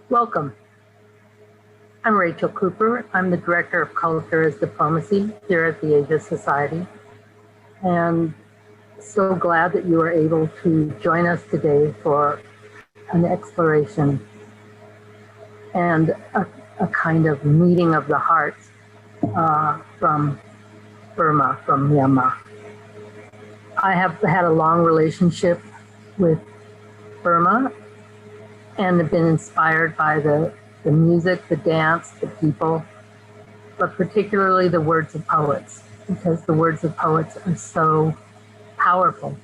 Welcome. I'm Rachel Cooper. I'm the Director of Culture as Diplomacy here at the Asia Society. And so glad that you are able to join us today for an exploration and a kind of meeting of the hearts from Burma, from Myanmar. I have had a long relationship with Burma and have been inspired by the music, the dance, the people, but particularly the words of poets, because the words of poets are so powerful.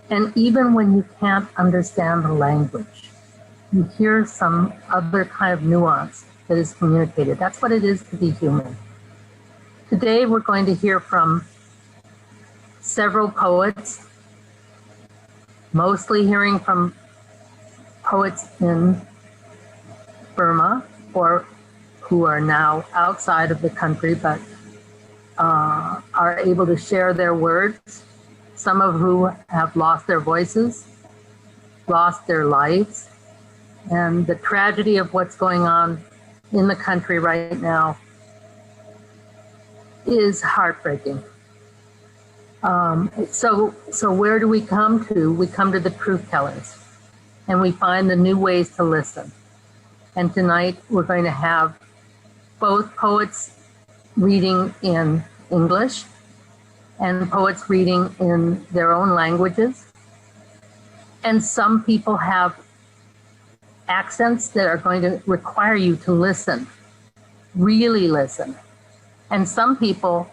And even when you can't understand the language, you hear some other kind of nuance that is communicated. That's what it is to be human. Today, we're going to hear from several poets, mostly hearing from poets in Burma or who are now outside of the country but are able to share their words, some of who have lost their voices, lost their lives, and the tragedy of what's going on in the country right now is heartbreaking. So where do we come to? We come to the truth tellers, and we find the new ways to listen. And tonight we're going to have both poets reading in English and poets reading in their own languages. And some people have accents that are going to require you to listen, really listen. And some people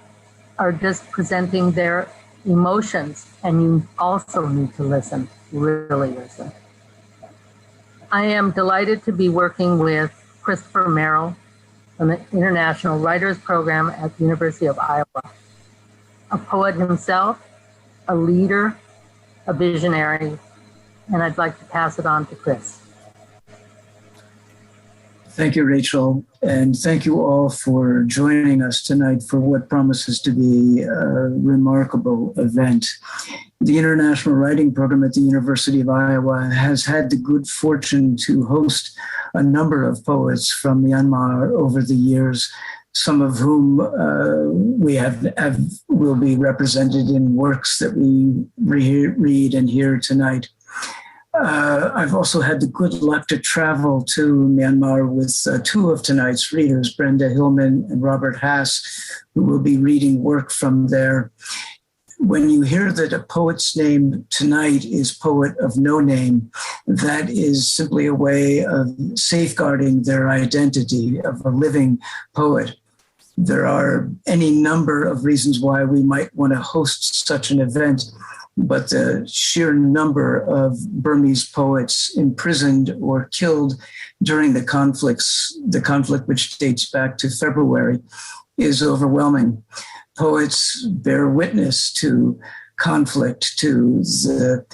are just presenting their emotions, and you also need to listen, really listen. I am delighted to be working with Christopher Merrill from the International Writers Program at the University of Iowa, a poet himself, a leader, a visionary, and I'd like to pass it on to Chris. Thank you, Rachel, and thank you all for joining us tonight for what promises to be a remarkable event. The International Writing Program at the University of Iowa has had the good fortune to host a number of poets from Myanmar over the years, some of whom will be represented in works that we read and hear tonight. I've also had the good luck to travel to Myanmar with two of tonight's readers, Brenda Hillman and Robert Hass, who will be reading work from there. When you hear that a poet's name tonight is Poet of No Name, that is simply a way of safeguarding their identity of a living poet. There are any number of reasons why we might want to host such an event, but the sheer number of Burmese poets imprisoned or killed during the conflict which dates back to February, is overwhelming. Poets bear witness to conflict, to the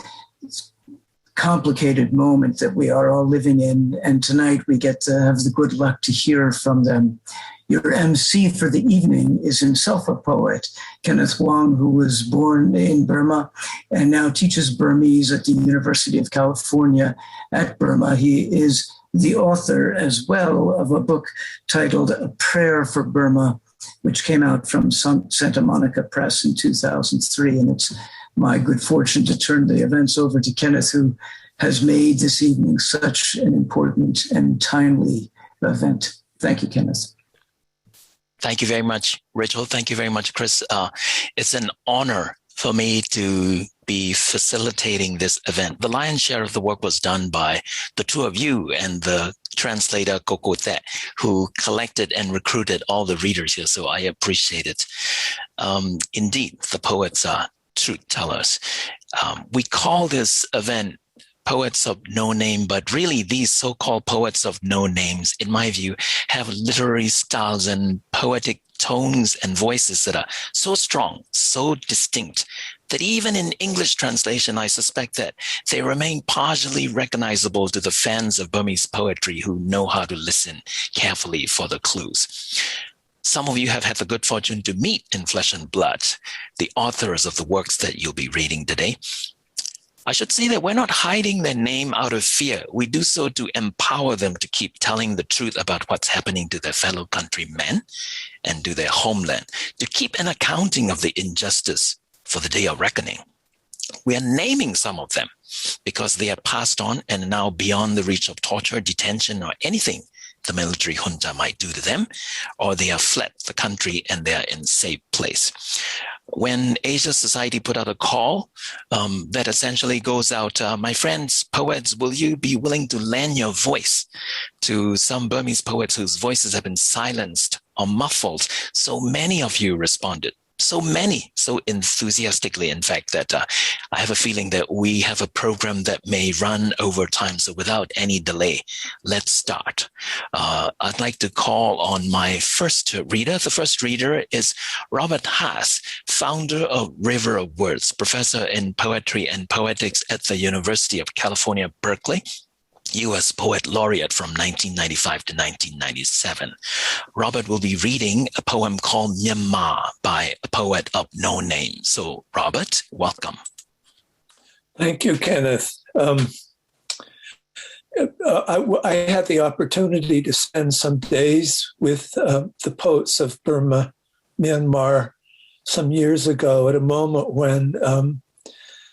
complicated moment that we are all living in, and tonight we get to have the good luck to hear from them. Your MC for the evening is himself a poet, Kenneth Wong, who was born in Burma and now teaches Burmese at the University of California at Burma. He is the author as well of a book titled A Prayer for Burma, which came out from Santa Monica Press in 2003. And it's my good fortune to turn the events over to Kenneth, who has made this evening such an important and timely event. Thank you, Kenneth. Thank you very much, Rachel. Thank you very much, Chris. It's an honor for me to be facilitating this event. The lion's share of the work was done by the two of you and the translator Ko Thett, who collected and recruited all the readers here, so I appreciate it. Indeed, the poets are truth tellers. We call this event Poets of No Name, but really these so-called poets of no names, in my view, have literary styles and poetic tones and voices that are so strong, so distinct, that even in English translation, I suspect that they remain partially recognizable to the fans of Burmese poetry who know how to listen carefully for the clues. Some of you have had the good fortune to meet in flesh and blood the authors of the works that you'll be reading today. I should say that we're not hiding their name out of fear. We do so to empower them to keep telling the truth about what's happening to their fellow countrymen and to their homeland, to keep an accounting of the injustice for the day of reckoning. We are naming some of them because they are passed on and are now beyond the reach of torture, detention, or anything the military junta might do to them, or they have fled the country and they are in safe place. When Asia Society put out a call that essentially goes out, my friends, poets, will you be willing to lend your voice to some Burmese poets whose voices have been silenced or muffled? So many of you responded. So many, so enthusiastically, in fact, that I have a feeling that we have a program that may run over time. So without any delay, let's start. I'd like to call on my first reader. The first reader is Robert Haas, founder of River of Words, professor in poetry and poetics at the University of California, Berkeley. U.S. Poet Laureate from 1995 to 1997. Robert will be reading a poem called Myanmar by a poet of no name. So, Robert, welcome. Thank you, Kenneth. I had the opportunity to spend some days with the poets of Burma, Myanmar, some years ago at a moment when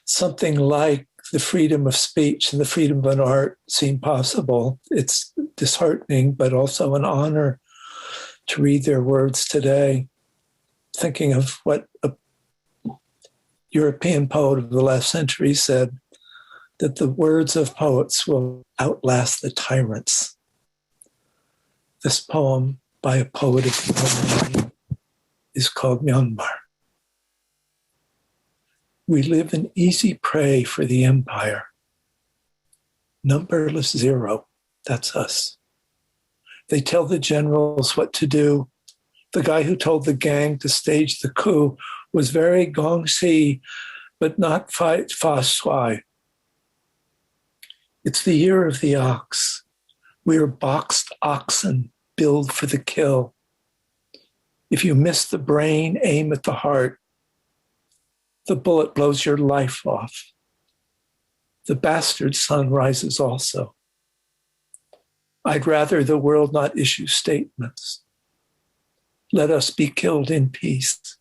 something like the freedom of speech and the freedom of an art seem possible. It's disheartening, but also an honor to read their words today, thinking of what a European poet of the last century said, that the words of poets will outlast the tyrants. This poem by a poet of no name is called Myanmar. We live in easy prey for the empire. Numberless zero, that's us. They tell the generals what to do. The guy who told the gang to stage the coup was very gong-si, but not fa sui. It's the year of the ox. We are boxed oxen, billed for the kill. If you miss the brain, aim at the heart. The bullet blows your life off. The bastard sun rises also. I'd rather the world not issue statements. Let us be killed in peace.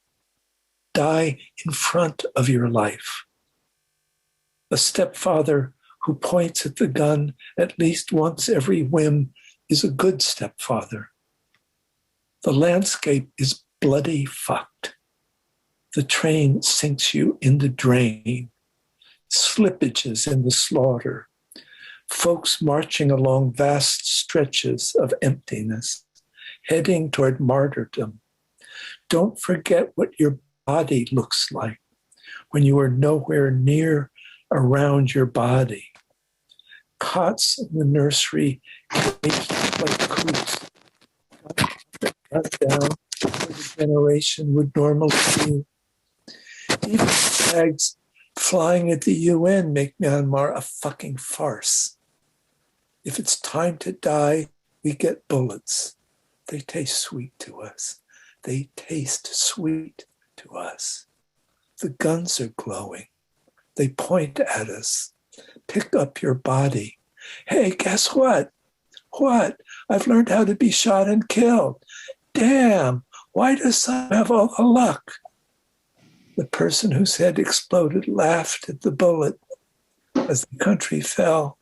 Die in front of your life. A stepfather who points at the gun at least once every whim is a good stepfather. The landscape is bloody fucked. The train sinks you in the drain, slippages in the slaughter, folks marching along vast stretches of emptiness, heading toward martyrdom. Don't forget what your body looks like when you are nowhere near around your body. Cots in the nursery caged like coops, cut down where the generation would normally be. Even flags flying at the UN make Myanmar a fucking farce. If it's time to die, we get bullets. They taste sweet to us. They taste sweet to us. The guns are glowing. They point at us. Pick up your body. Hey, guess what? What? I've learned how to be shot and killed. Damn, why does some have all the luck? The person whose head exploded laughed at the bullet as the country fell.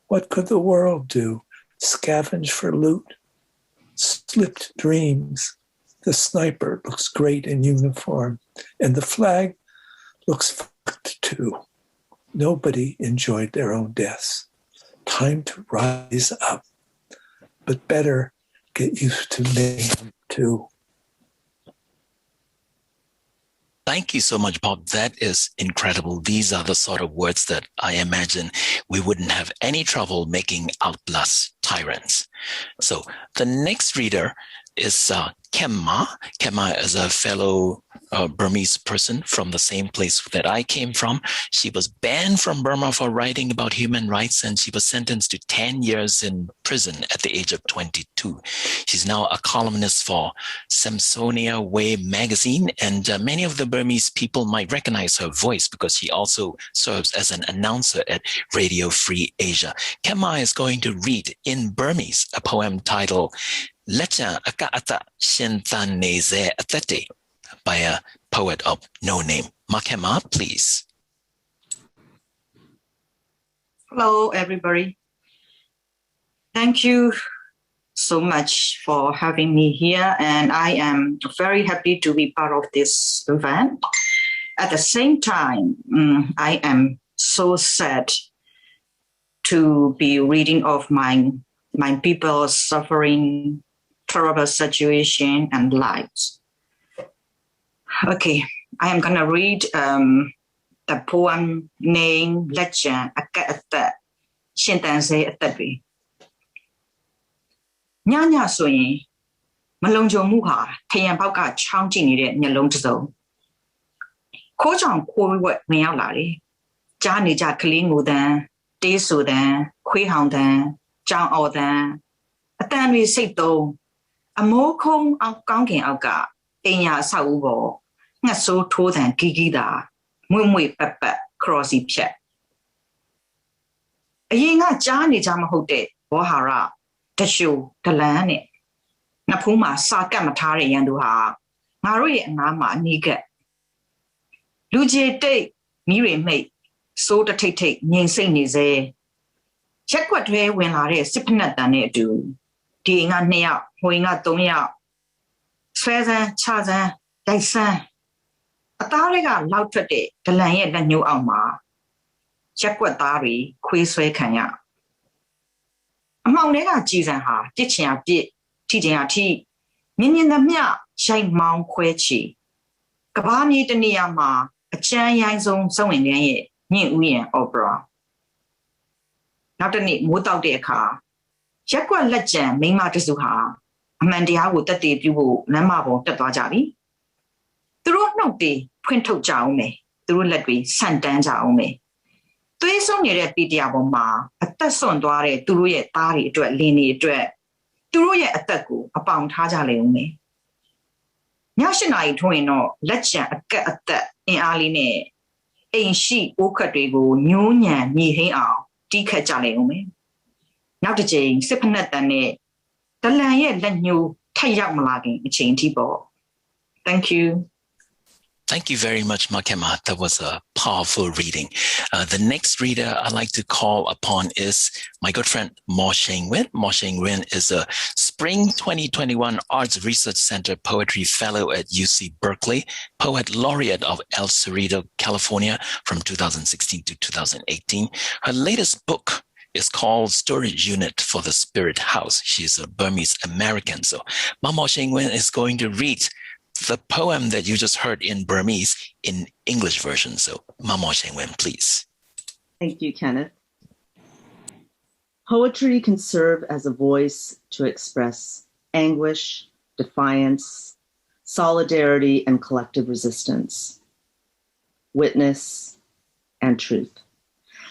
What could the world do? Scavenge for loot? Slipped dreams. The sniper looks great in uniform, and the flag looks fucked too. Nobody enjoyed their own deaths. Time to rise up, but better get used to mayhem too. Thank you so much, Bob. That is incredible. These are the sort of words that I imagine we wouldn't have any trouble making outlast tyrants. So the next reader is Kemma. Kemma is a fellow Burmese person from the same place that I came from. She was banned from Burma for writing about human rights, and she was sentenced to 10 years in prison at the age of 22. She's now a columnist for Samsonia Way magazine, and many of the Burmese people might recognize her voice because she also serves as an announcer at Radio Free Asia. Kemma is going to read in Burmese a poem titled Lechan Aka'ata Shintan Neze Atete by a poet of no name. Makema, please. Hello, everybody. Thank you so much for having me here, and I am very happy to be part of this event. At the same time, I am so sad to be reading of my people suffering terrible situation and lives. Okay, I am going to read the poem named Lechan Aka'ata Shintan Neze Atete. Nyanya soyin malongjo mu ha Thein bout ka chang jit nede nyalong tseau. Kho chang kho wet wen yauk la le. Ja ne ja klee ngo tan, te so tan, khwe hong tan, chang aw tan. Atan twe sait tong. Amo khong auk kaung kin auk ka ai'n ya a sauk wu paw. Ngat so tho tan gigi da. Mwe mwe pat pat crossy phat. Ayin nga ja ne ja ma hout de Bohara Tashu Talan ne. Napu ma sa kat ma tha de yan tu ha nga ro ye nga ma ni kat. Lu je tait mi rwe mait so ta tait tait ngyin sait ne se. Yak kwat twဲwin la de sit phanat tan ne atu. Di nga 2 yauk, hwe nga 3 yauk. Swဲsan, cha san, dai san. အသားတွေကလောက်ထွက်တဲ့ဒလန်ရဲ့လက်ညှိုးအောက်မှာရက်ကွက်သားတွေခွေးဆွဲခံရအမောင်တွေကကြည်စံဟာပြစ်ချင်ရပြစ်ထိချင်ရထိမြင်းမြင်းသမျှရိုက်မောင်းခွဲချီကဘာမြေတနေရာမှာအချမ်းရိုင်းဆုံးစုံဝင်တဲ့ရဲ့ညင်ဥယျာဉ်အော်ပရာနောက်တစ်နေ့မိုးတောက်တဲ့အခါရက်ကွက်လက်ကျန်မိန်းမတစုဟာအမှန်တရားကိုတက်တည်ပြုဖို့လမ်းမပေါ်တက်သွားကြပြီသူတို့နှုတ်တွေဖွင့်ထုတ်ကြအောင်မယ်သူတို့လက်တွေဆန့်တန်းကြအောင်မယ်သွေးဆုံးနေတဲ့ပီတရာပေါ်မှာအသက်ဆွန့်သွားတဲ့သူတို့ရဲ့သားတွေအတွက်လင်းတွေအတွက်သူတို့ရဲ့အသက်ကိုအပေါင်ထားကြလေအောင်မယ်ည8 နာရီထိုးရင်တော့လက်ချံအကက်အသက်အင်အားလေးနဲ့အိမ်ရှိအိုးခတ်တွေကိုညှိုးညံမြေဟင်းအောင်တီးခတ်ကြလေအောင်မယ်နောက်တစ်ချိန်စစ်ဖက်နဲ့တန်တဲ့ဒလန်ရဲ့လက်ညှိုးထက်ရောက်မလာခင်အချိန်ထိပေါ့ Thank you. Thank you very much, Makema. That was a powerful reading. The next reader I'd like to call upon is my good friend, Maw Shein Win. Maw Shein Win is a Spring 2021 Arts Research Center Poetry Fellow at UC Berkeley, Poet Laureate of El Cerrito, California from 2016 to 2018. Her latest book is called Storage Unit for the Spirit House. She's a Burmese American. So Maw Shein Win is going to read the poem that you just heard in Burmese in English version. So Maw Shein Win, please. Thank you, Kenneth. Poetry can serve as a voice to express anguish, defiance, solidarity, and collective resistance, witness, and truth.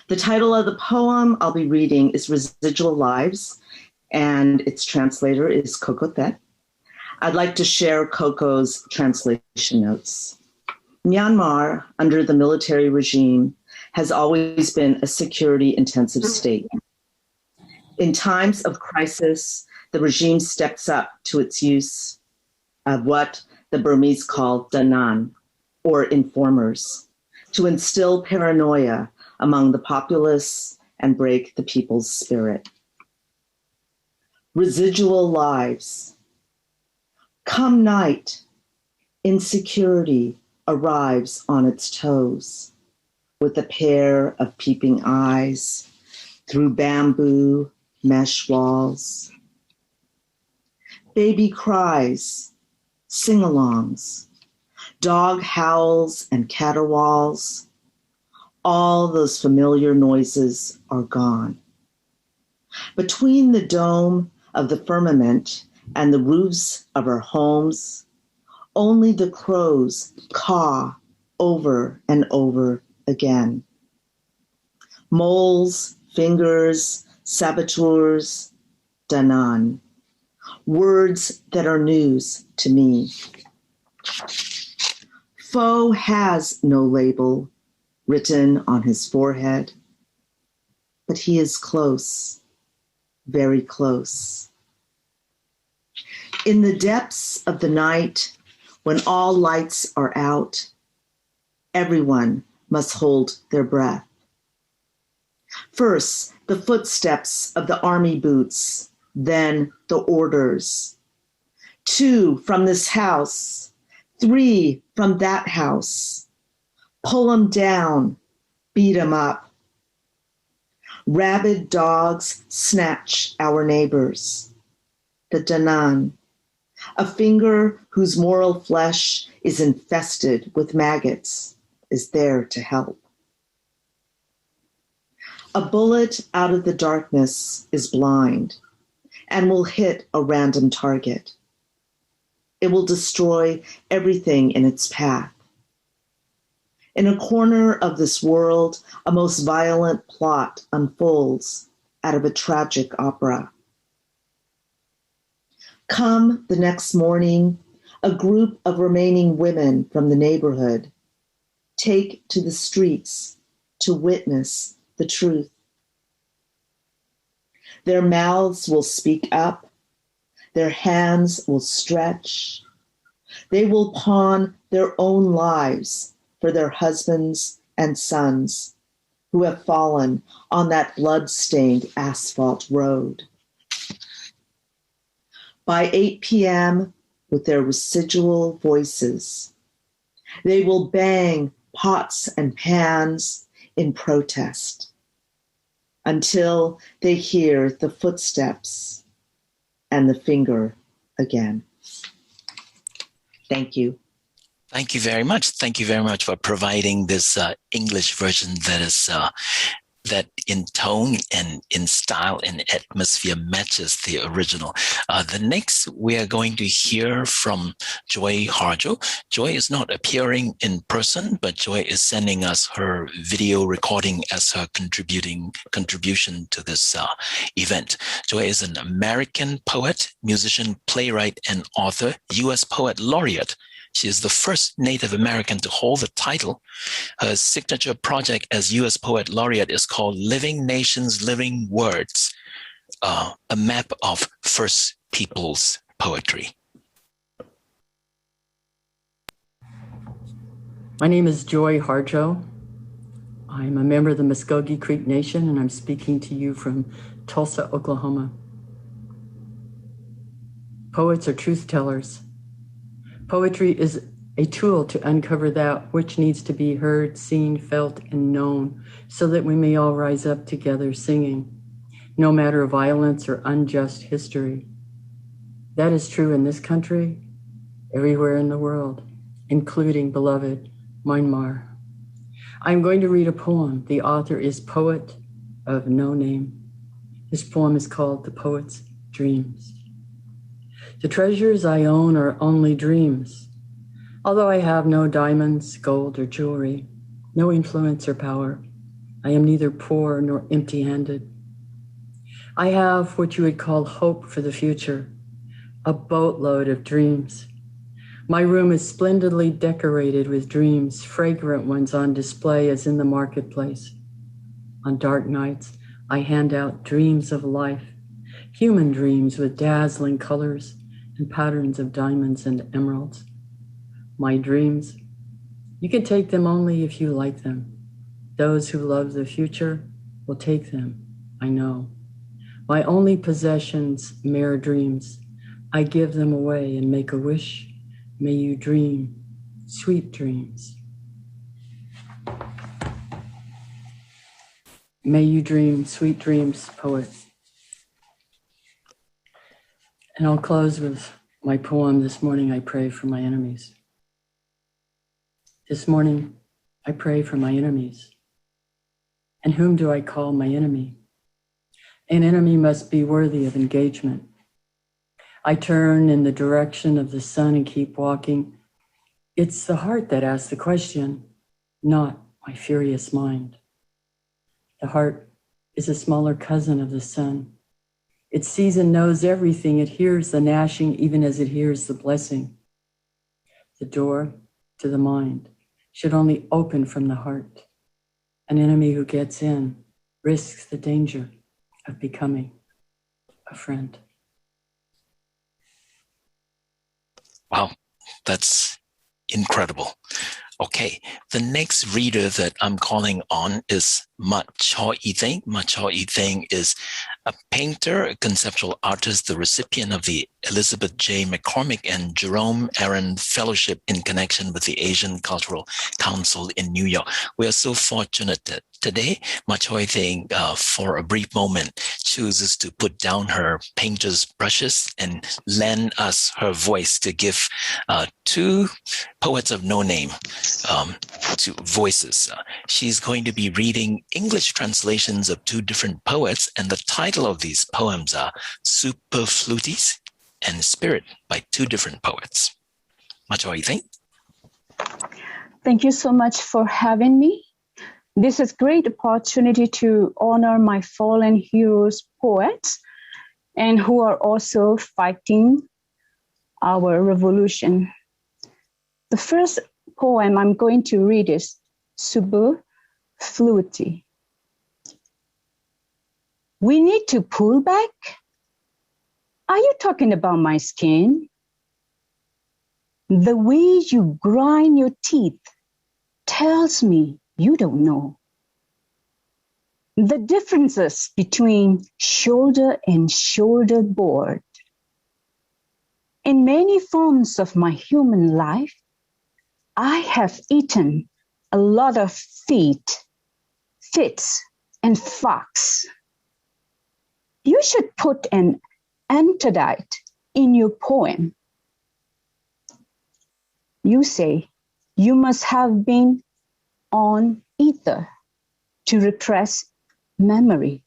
The title of the poem I'll be reading is Residual Lives, and its translator is Ko Thett. I'd like to share Koko's translation notes. Myanmar, under the military regime, has always been a security-intensive state. In times of crisis, the regime steps up to its use of what the Burmese call danan, or informers, to instill paranoia among the populace and break the people's spirit. Residual lives. Come night, insecurity arrives on its toes with a pair of peeping eyes through bamboo mesh walls. Baby cries, sing-alongs, dog howls and caterwauls. All those familiar noises are gone. Between the dome of the firmament and the roofs of our homes, only the crows caw over and over again. Moles, fingers, saboteurs, danan, words that are news to me. Foe has no label written on his forehead, but he is close, very close. In the depths of the night, when all lights are out, everyone must hold their breath. First, the footsteps of the army boots, then the orders. 2 from this house, 3 from that house. Pull 'em down, beat 'em up. Rabid dogs snatch our neighbors. The danan, a finger whose moral flesh is infested with maggots, is there to help. A bullet out of the darkness is blind and will hit a random target. It will destroy everything in its path. In a corner of this world, a most violent plot unfolds out of a tragic opera. Come the next morning, a group of remaining women from the neighborhood take to the streets to witness the truth. Their mouths will speak up. Their hands will stretch. They will pawn their own lives for their husbands and sons who have fallen on that blood-stained asphalt road. By 8 p.m., with their residual voices, they will bang pots and pans in protest until they hear the footsteps and the finger again. Thank you. Thank you very much. Thank you very much for providing this English version that is that in tone and in style and atmosphere matches the original. The next, we are going to hear from Joy Harjo. Joy is not appearing in person, but Joy is sending us her video recording as her contribution to this event. Joy is an American poet, musician, playwright, and author, U.S. Poet Laureate. She is the first Native American to hold the title. Her signature project as U.S. Poet Laureate is called Living Nations, Living Words, a map of First Peoples poetry. My name is Joy Harjo. I'm a member of the Muskogee Creek Nation, and I'm speaking to you from Tulsa, Oklahoma. Poets are truth tellers. Poetry is a tool to uncover that which needs to be heard, seen, felt, and known, so that we may all rise up together singing, no matter violence or unjust history. That is true in this country, everywhere in the world, including beloved Myanmar. I'm going to read a poem. The author is Poet of No Name. This poem is called The Poet's Dreams. The treasures I own are only dreams. Although I have no diamonds, gold, or jewelry, no influence or power, I am neither poor nor empty-handed. I have what you would call hope for the future, a boatload of dreams. My room is splendidly decorated with dreams, fragrant ones on display as in the marketplace. On dark nights, I hand out dreams of life, human dreams with dazzling colors and patterns of diamonds and emeralds. My dreams, you can take them only if you like them. Those who love the future will take them, I know. My only possessions, mere dreams. I give them away and make a wish. May you dream sweet dreams. May you dream sweet dreams, poet. And I'll close with my poem, This Morning I Pray for My Enemies. This morning I pray for my enemies. And whom do I call my enemy? An enemy must be worthy of engagement. I turn in the direction of the sun and keep walking. It's the heart that asks the question, not my furious mind. The heart is a smaller cousin of the sun. It sees and knows everything. It hears the gnashing even as it hears the blessing. The door to the mind should only open from the heart. An enemy who gets in risks the danger of becoming a friend. Wow, that's incredible. Okay, the next reader that I'm calling on is Chaw. Chaw is a painter, a conceptual artist, the recipient of the Elizabeth J. McCormick and Jerome Aaron Fellowship in connection with the Asian Cultural Council in New York. We are so fortunate that today, Chaw, for a brief moment, chooses to put down her painter's brushes and lend us her voice to give two poets of no name two voices. She's going to be reading English translations of two different poets, and the title of these poems are Superfluities and Spirit by two different poets. Chaw, Thank you so much for having me. This is a great opportunity to honor my fallen heroes, poets, and who are also fighting our revolution. The first poem I'm going to read is Superfluity. We need to pull back? Are you talking about my skin? The way you grind your teeth tells me you don't know. The differences between shoulder and shoulder board. In many forms of my human life, I have eaten a lot of feet, fits, and fox. You should put an antidote in your poem. You say you must have been on ether to repress memory.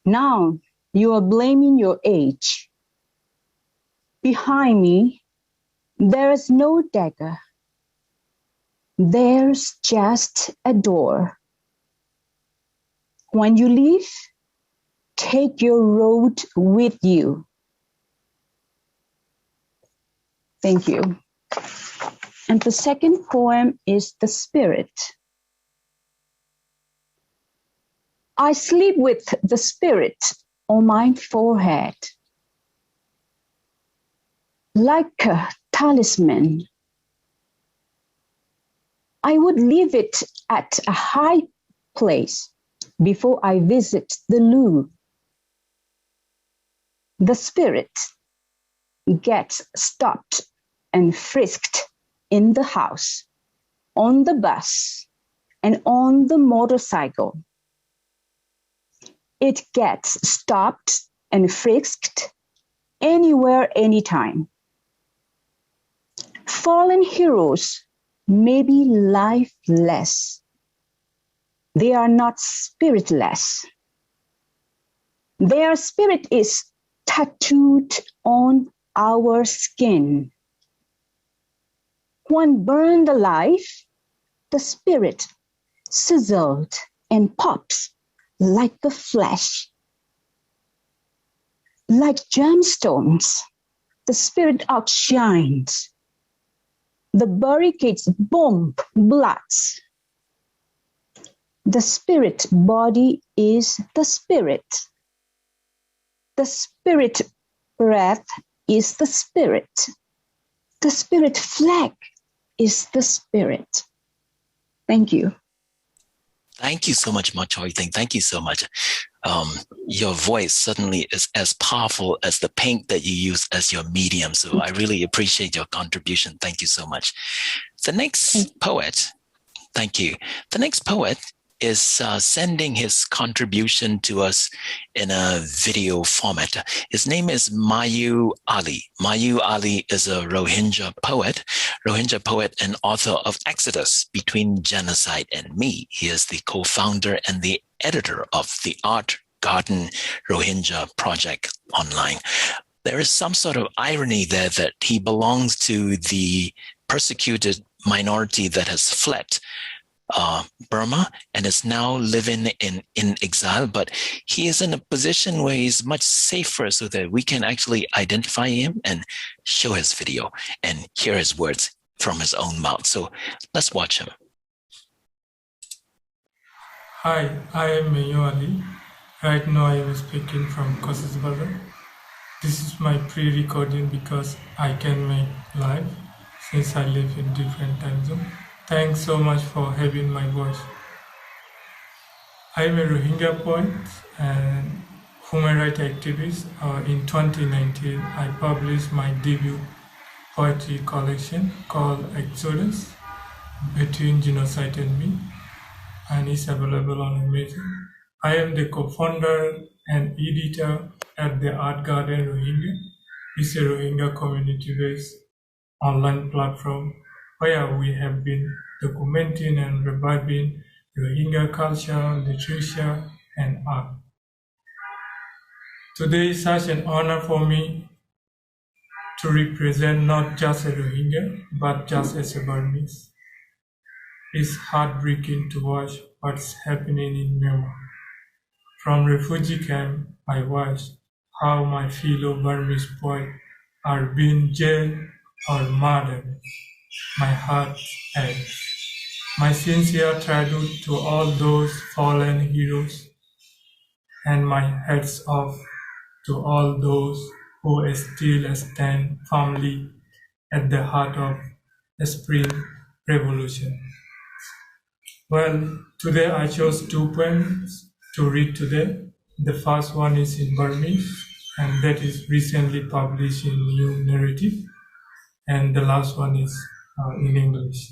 Now you are blaming your age. Behind me, there is no dagger. There's just a door. When you leave, take your road with you. Thank you. And the second poem is The Spirit. I sleep with the spirit on my forehead. Like a talisman, I would leave it at a high place before I visit the loo. The spirit gets stopped and frisked in the house, on the bus, and on the motorcycle. It gets stopped and frisked anywhere, anytime. Fallen heroes may be lifeless. They are not spiritless. Their spirit is tattooed on our skin. When burned alive, the spirit sizzled and pops like the flesh. Like gemstones, the spirit outshines. The barricades bomb bloods. The spirit body is the spirit. The spirit breath is the spirit. The spirit flag is the spirit. Thank you. Thank you so much, Chaw. Thank you so much. Your voice suddenly is as powerful as the paint that you use as your medium. So I really appreciate your contribution. Thank you so much. The next poet, thank you. The next poet is sending his contribution to us in a video format. His name is Mayyu Ali. Mayyu Ali is a Rohingya poet and author of Exodus, Between Genocide and Me. He is the co-founder and the editor of the Art Garden Rohingya Project online. there is some sort of irony there that he belongs to the persecuted minority that has fled Burma and is now living in exile, but he is in a position where he's much safer so that we can actually identify him and show his video and hear his words from his own mouth. So let's watch him. Hi, I am Mayyu Ali. Right now I am speaking from Kosasbara. This is my pre-recording because I can make live since I live in different time zones. Thanks so much for having my voice. I am a Rohingya poet and human rights activist. In 2019, I published my debut poetry collection called Exodus, Between Genocide and Me, and it's available on Amazon. I am the co-founder and editor at the Art Garden Rohingya. It's a Rohingya community-based online platform where we have been documenting and reviving Rohingya culture, literature, and art. Today is such an honor for me to represent not just a Rohingya, but just as a Burmese. It's heartbreaking to watch what's happening in Myanmar. From refugee camp, I watched how my fellow Burmese poets are being jailed or murdered. My heart aches. My sincere tribute to all those fallen heroes, and my hats off to all those who still stand firmly at the heart of the Spring Revolution. Well, today I chose 2 poems to read today. The first one is in Burmese, and that is recently published in New Narrative. And the last one is in English.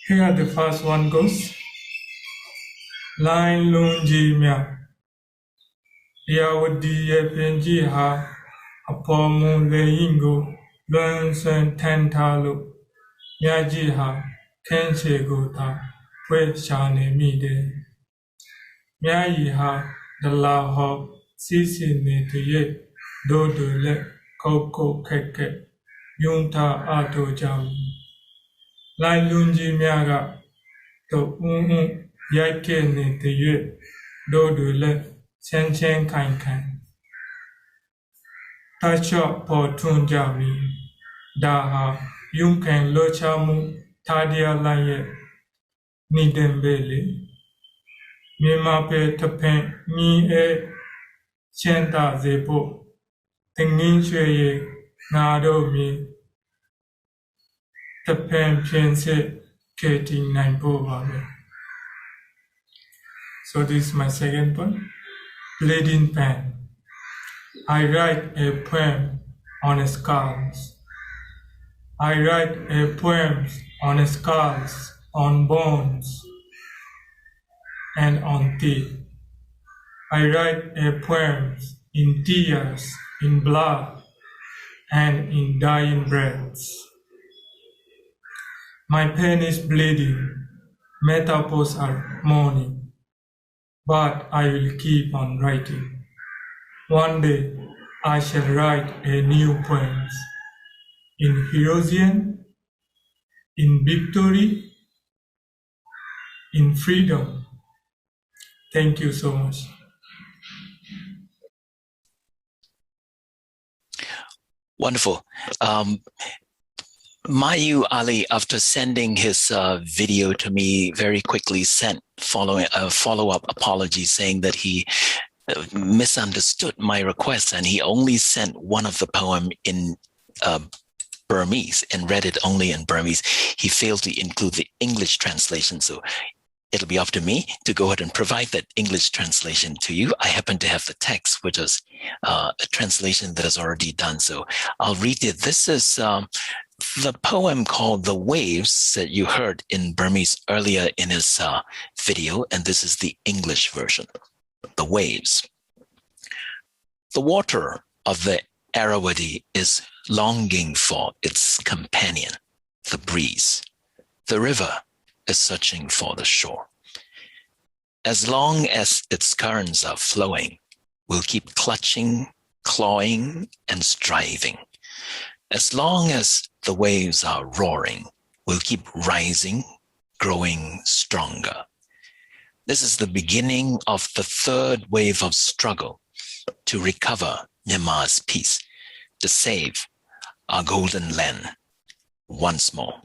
Here the first one goes. Line lunji mya Yawadi Penji ha Apomu Leingo Learn Sen Tantalo Yaji ha Kenche Gota Pwe Shane Mide Myayi ha the la hop Sisi ne to ye do le Koko Keke Yunta Ato Jam Lai Lunji Miaga to Yake ne to ye do le Chen Chen Kan Kan Tacho Po Tun Jami Daha Yung Kan Lochamu Tadia Laye Nidembele Mimape Tapen Ni E Chenta Zepo Tengin Chue Nado Mi Tapen Piense Kating Naimpo Babe. So this is my second poem. Bleeding Pen. I write a poem on a skulls. I write a poem on a skulls, on bones, and on teeth. I write a poem in tears, in blood, and in dying breaths. My pen is bleeding, metaphors are mourning, but I will keep on writing. One day I shall write a new poem in heroism, in victory, in freedom. Thank you so much. Wonderful. Mayyu Ali, after sending his video to me, very quickly sent follow-up apology saying that he misunderstood my request and he only sent one of the poem in Burmese and read it only in Burmese. He failed to include the English translation, so it'll be up to me to go ahead and provide that English translation to you. I happen to have the text, which is a translation that is already done, so I'll read it. This is the poem called The Waves that you heard in Burmese earlier in his video, and this is the English version. The Waves. The water of the Irrawaddy is longing for its companion, the breeze. The river is searching for the shore. As long as its currents are flowing, we'll keep clutching clawing and striving. As long as the waves are roaring, we'll keep rising, growing stronger. This is the beginning of the third wave of struggle to recover Myanmar's peace, to save our golden land once more.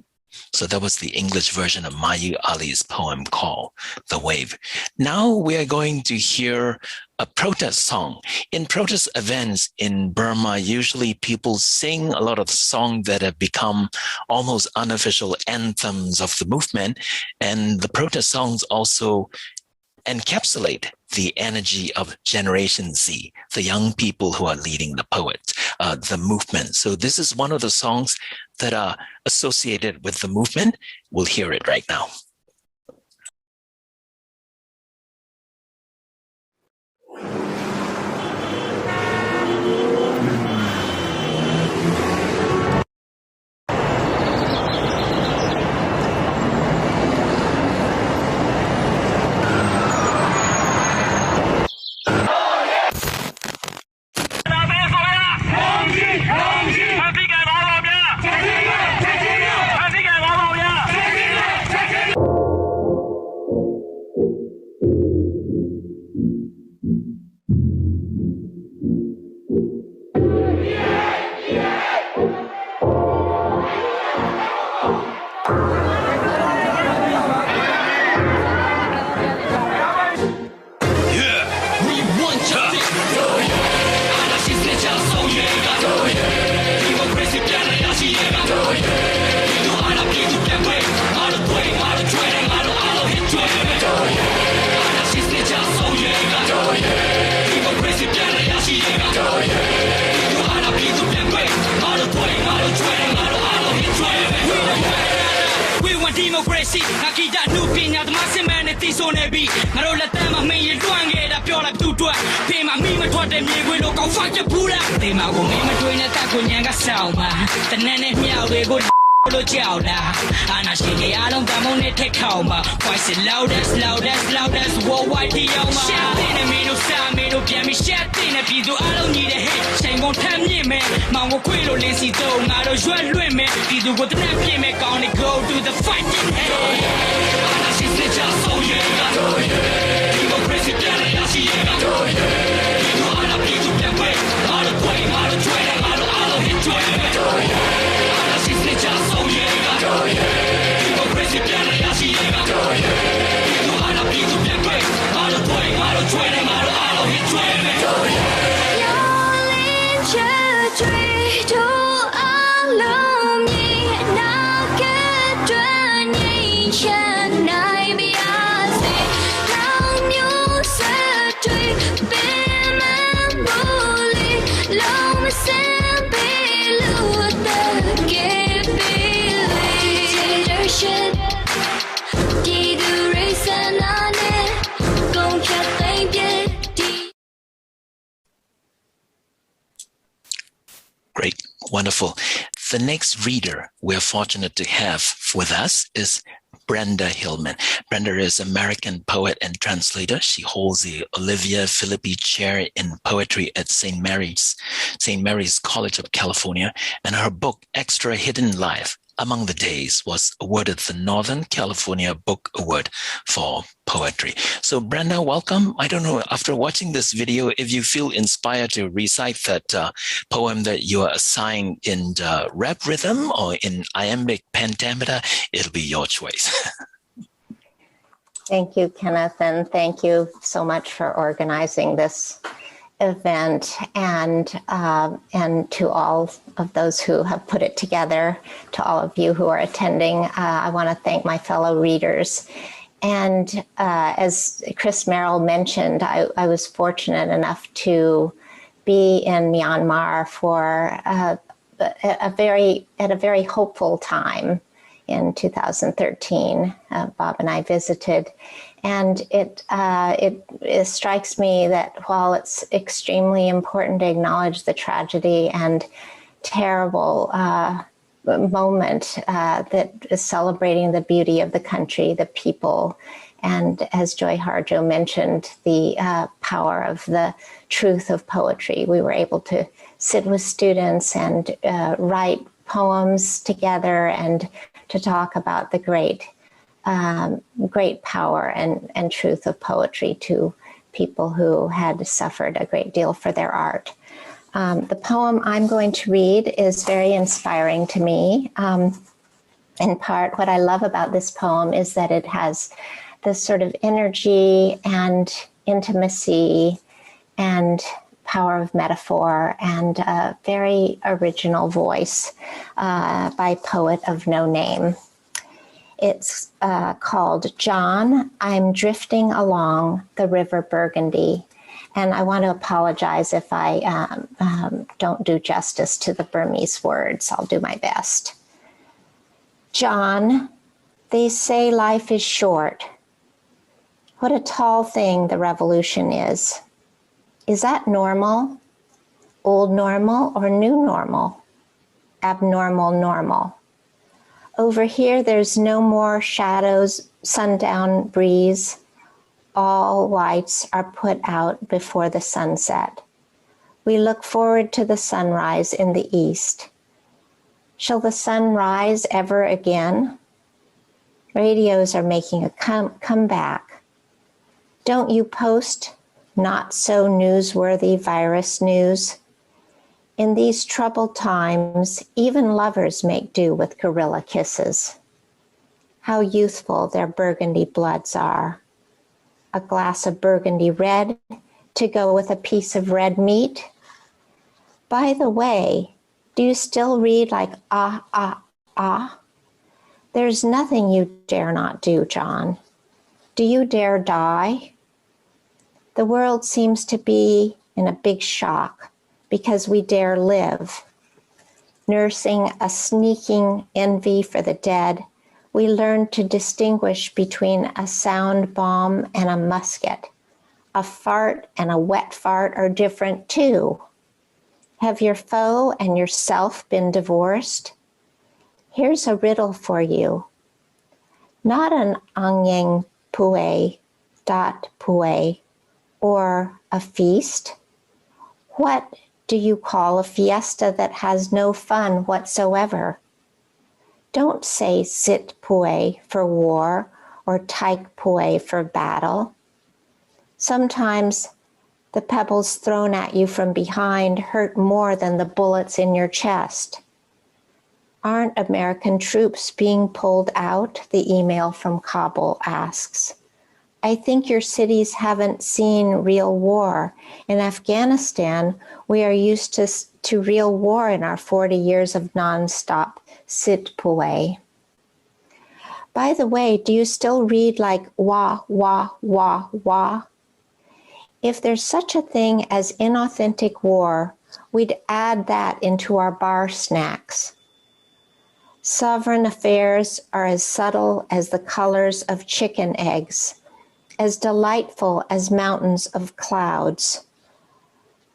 So that was the English version of Mayyu Ali's poem called The Wave. Now we are going to hear a protest song. In protest events in Burma, usually people sing a lot of songs that have become almost unofficial anthems of the movement. And the protest songs also encapsulate the energy of Generation Z, the young people who are leading the movement. So this is one of the songs that are associated with the movement. We'll hear it right now. Democracy, Akita Nupina, the Massiman, and Tisonebi, Marola Tama, May, Duanga, Piola Tutua, Pema Mima, Totem, we look on Faka Pula, Pema, Mima, doing a Takunyanga Salma, the Nene Miao, they go. Ana shige along the money take home. Voice loudest, worldwide the Yoma. Shouting a minute, Sammy, no Piami, shouting a Pido, I don't need a hit. Same on time, me, Mango Quilo, Lindsay, Dome, I don't join women. Pido with the Napiame, gonna go to the fighting head. Ana she's just so yeah. Democracy, Yashi, Pido, Ana Pido, Piamway, out of way, out of train, out of hit to it. Just so yeah, democracy, Yashi, you are not people that way. Out of point, out of training, out of hit training. Great, wonderful. The next reader we're fortunate to have with us is Brenda Hillman. Brenda is an American poet and translator. She holds the Olivia Philippi Chair in Poetry at St. Mary's College of California, and her book, Extra Hidden Life Among the Days, was awarded the Northern California Book Award for Poetry. So Brenda, welcome. I don't know, after watching this video, if you feel inspired to recite that poem that you are assigned in rap rhythm or in iambic pentameter, it'll be your choice. Thank you, Kenneth, and thank you so much for organizing this event, and to all of those who have put it together, to all of you who are attending. I want to thank my fellow readers. And as Chris Merrill mentioned, I was fortunate enough to be in Myanmar for at a very hopeful time in 2013. Bob and I visited, and it strikes me that while it's extremely important to acknowledge the tragedy and terrible moment that is celebrating the beauty of the country, the people, And as Joy Harjo mentioned, the power of the truth of poetry. We were able to sit with students and write poems together and to talk about the great power and truth of poetry to people who had suffered a great deal for their art. The poem I'm going to read is very inspiring to me. In part, what I love about this poem is that it has this sort of energy and intimacy and power of metaphor and a very original voice by a poet of no name. It's called John, I'm Drifting Along the River Burgundy. And I want to apologize if I don't do justice to the Burmese words. I'll do my best. John, they say life is short. What a tall thing the revolution is. Is that normal? Old normal or new normal? Abnormal normal? Over here, there's no more shadows, sundown breeze. All lights are put out before the sunset. We look forward to the sunrise in the east. Shall the sun rise ever again? Radios are making a comeback. Don't you post not so newsworthy virus news? In these troubled times, even lovers make do with gorilla kisses. How youthful their burgundy bloods are. A glass of burgundy red to go with a piece of red meat. By the way, do you still read like ah, ah, ah? There's nothing you dare not do, John. Do you dare die? The world seems to be in a big shock because we dare live. Nursing a sneaking envy for the dead, we learn to distinguish between a sound bomb and a musket. A fart and a wet fart are different too. Have your foe and yourself been divorced? Here's a riddle for you. Not an anyang pue, dot pue, or a feast. What do you call a fiesta that has no fun whatsoever? Don't say sit pue for war or taik pue for battle. Sometimes the pebbles thrown at you from behind hurt more than the bullets in your chest. Aren't American troops being pulled out? The email from Kabul asks. I think your cities haven't seen real war. In Afghanistan, we are used to real war in our 40 years of nonstop sit pue. By the way, do you still read like wah, wah, wah, wah? If there's such a thing as inauthentic war, we'd add that into our bar snacks. Sovereign affairs are as subtle as the colors of chicken eggs, as delightful as mountains of clouds.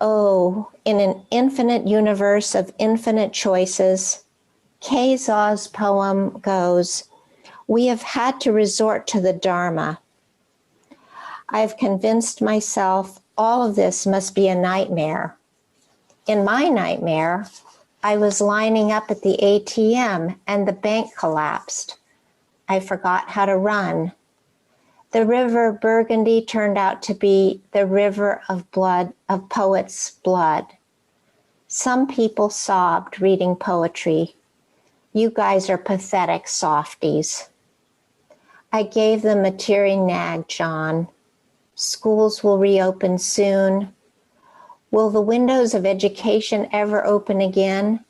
Oh, in an infinite universe of infinite choices, Kay Zaw's poem goes, we have had to resort to the Dharma. I've convinced myself all of this must be a nightmare. In my nightmare, I was lining up at the ATM and the bank collapsed. I forgot how to run. The river Burgundy turned out to be the river of blood, of poets' blood. Some people sobbed reading poetry. You guys are pathetic softies. I gave them a teary nag, John. Schools will reopen soon. Will the windows of education ever open again?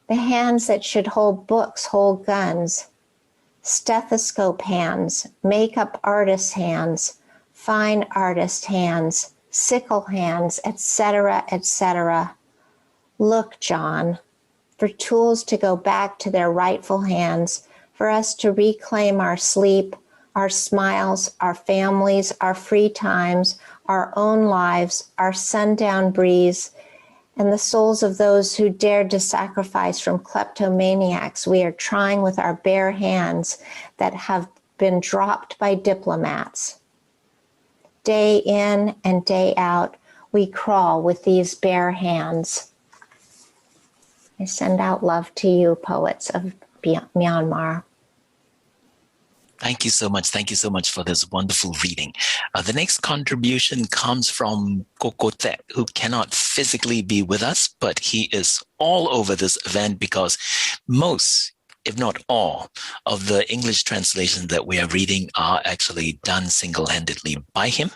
The hands that should hold books hold guns. Stethoscope hands, makeup artist hands, fine artist hands, sickle hands, etc., etc. Look, John, for tools to go back to their rightful hands, for us to reclaim our sleep, our smiles, our families, our free times, our own lives, our sundown breeze, and the souls of those who dared to sacrifice from kleptomaniacs we are trying with our bare hands that have been dropped by diplomats. Day in and day out, we crawl with these bare hands. I send out love to you, poets of Myanmar. Thank you so much. Thank you so much for this wonderful reading. The next contribution comes from Ko Thett, who cannot physically be with us, but he is all over this event because most, if not all, of the English translations that we are reading are actually done single-handedly by him.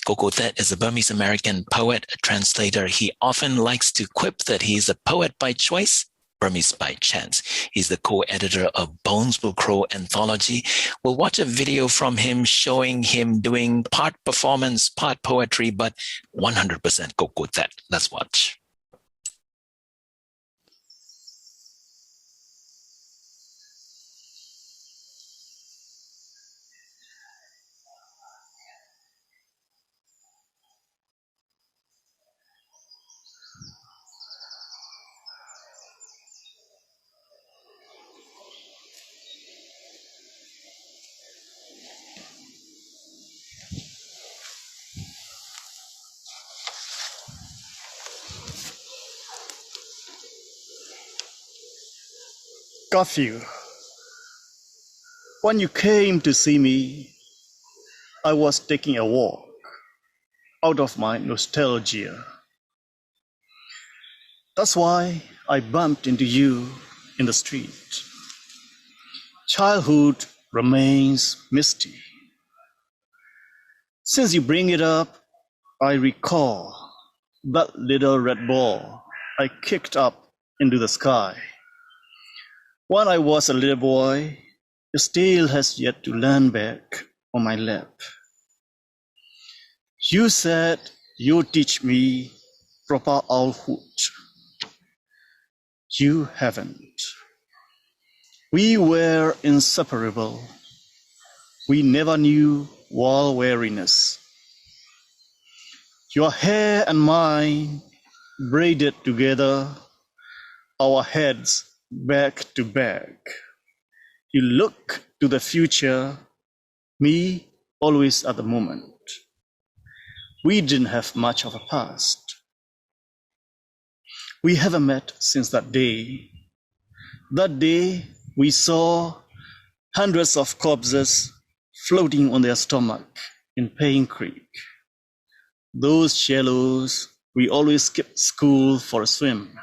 Ko Thett is a Burmese American poet, a translator. He often likes to quip that he's a poet by choice, Burmese by chance. He's the co-editor of Bones Will Crow anthology. We'll watch a video from him showing him doing part performance, part poetry, but 100% Ko Thett. Let's watch. Curfew. When you came to see me, I was taking a walk out of my nostalgia. That's why I bumped into you in the street. Childhood remains misty. Since you bring it up, I recall that little red ball I kicked up into the sky. When I was a little boy, it still has yet to land back on my lap. You said you'd teach me proper owlhood. You haven't. We were inseparable. We never knew wall weariness. Your hair and mine braided together, our heads back to back. You look to the future, me always at the moment. We didn't have much of a past. We haven't met since that day. That day we saw hundreds of corpses floating on their stomach in Pain Creek. Those shallows we always skipped school for a swim.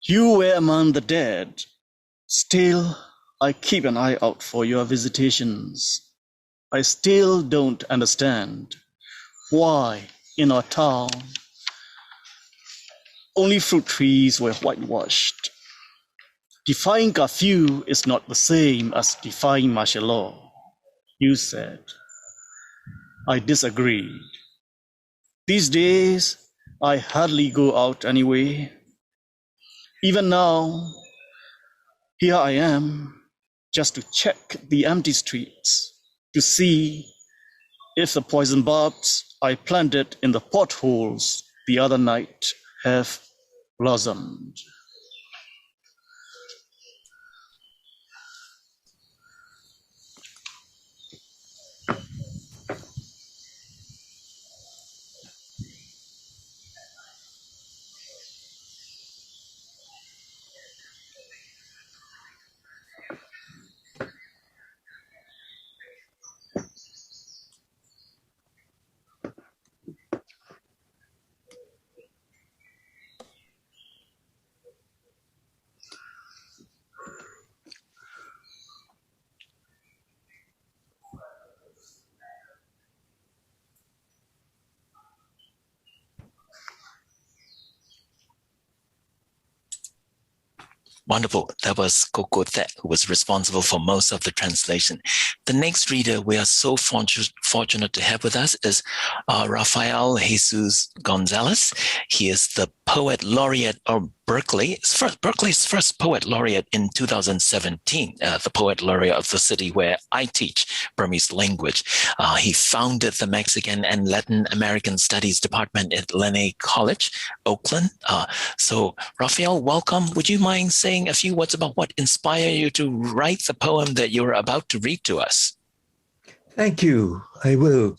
You were among the dead. Still, I keep an eye out for your visitations. I still don't understand why in our town only fruit trees were whitewashed. Defying curfew is not the same as defying martial law, you said. I disagreed. These days, I hardly go out anyway. Even now, here I am, just to check the empty streets, to see if the poison bulbs I planted in the potholes the other night have blossomed. Wonderful. That was Ko Thett, who was responsible for most of the translation. The next reader we are so fortunate to have with us is Rafael Jesús González. He is the poet laureate of Berkeley's first poet laureate in 2017, the poet laureate of the city where I teach Burmese language. He founded the Mexican and Latin American Studies Department at Lene College, Oakland. So Rafael, welcome. Would you mind saying a few words about what inspired you to write the poem that you're about to read to us? Thank you. I will.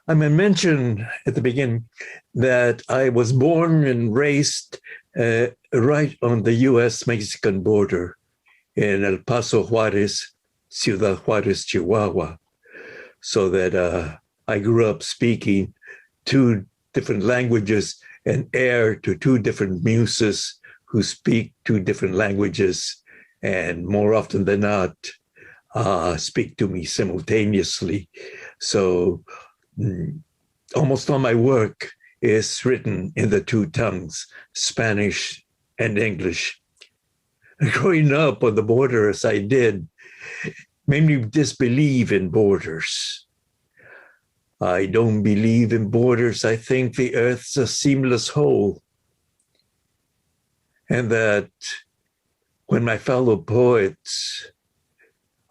I'm going to mention at the beginning that I was born and raised right on the U.S.-Mexican border in El Paso, Juarez, Ciudad Juarez, Chihuahua. So that I grew up speaking two different languages and heir to two different muses who speak two different languages, and more often than not, speak to me simultaneously. So almost all my work is written in the two tongues, Spanish and English. Growing up on the border as I did made me disbelieve in borders. I don't believe in borders. I think the earth's a seamless whole. And that when my fellow poets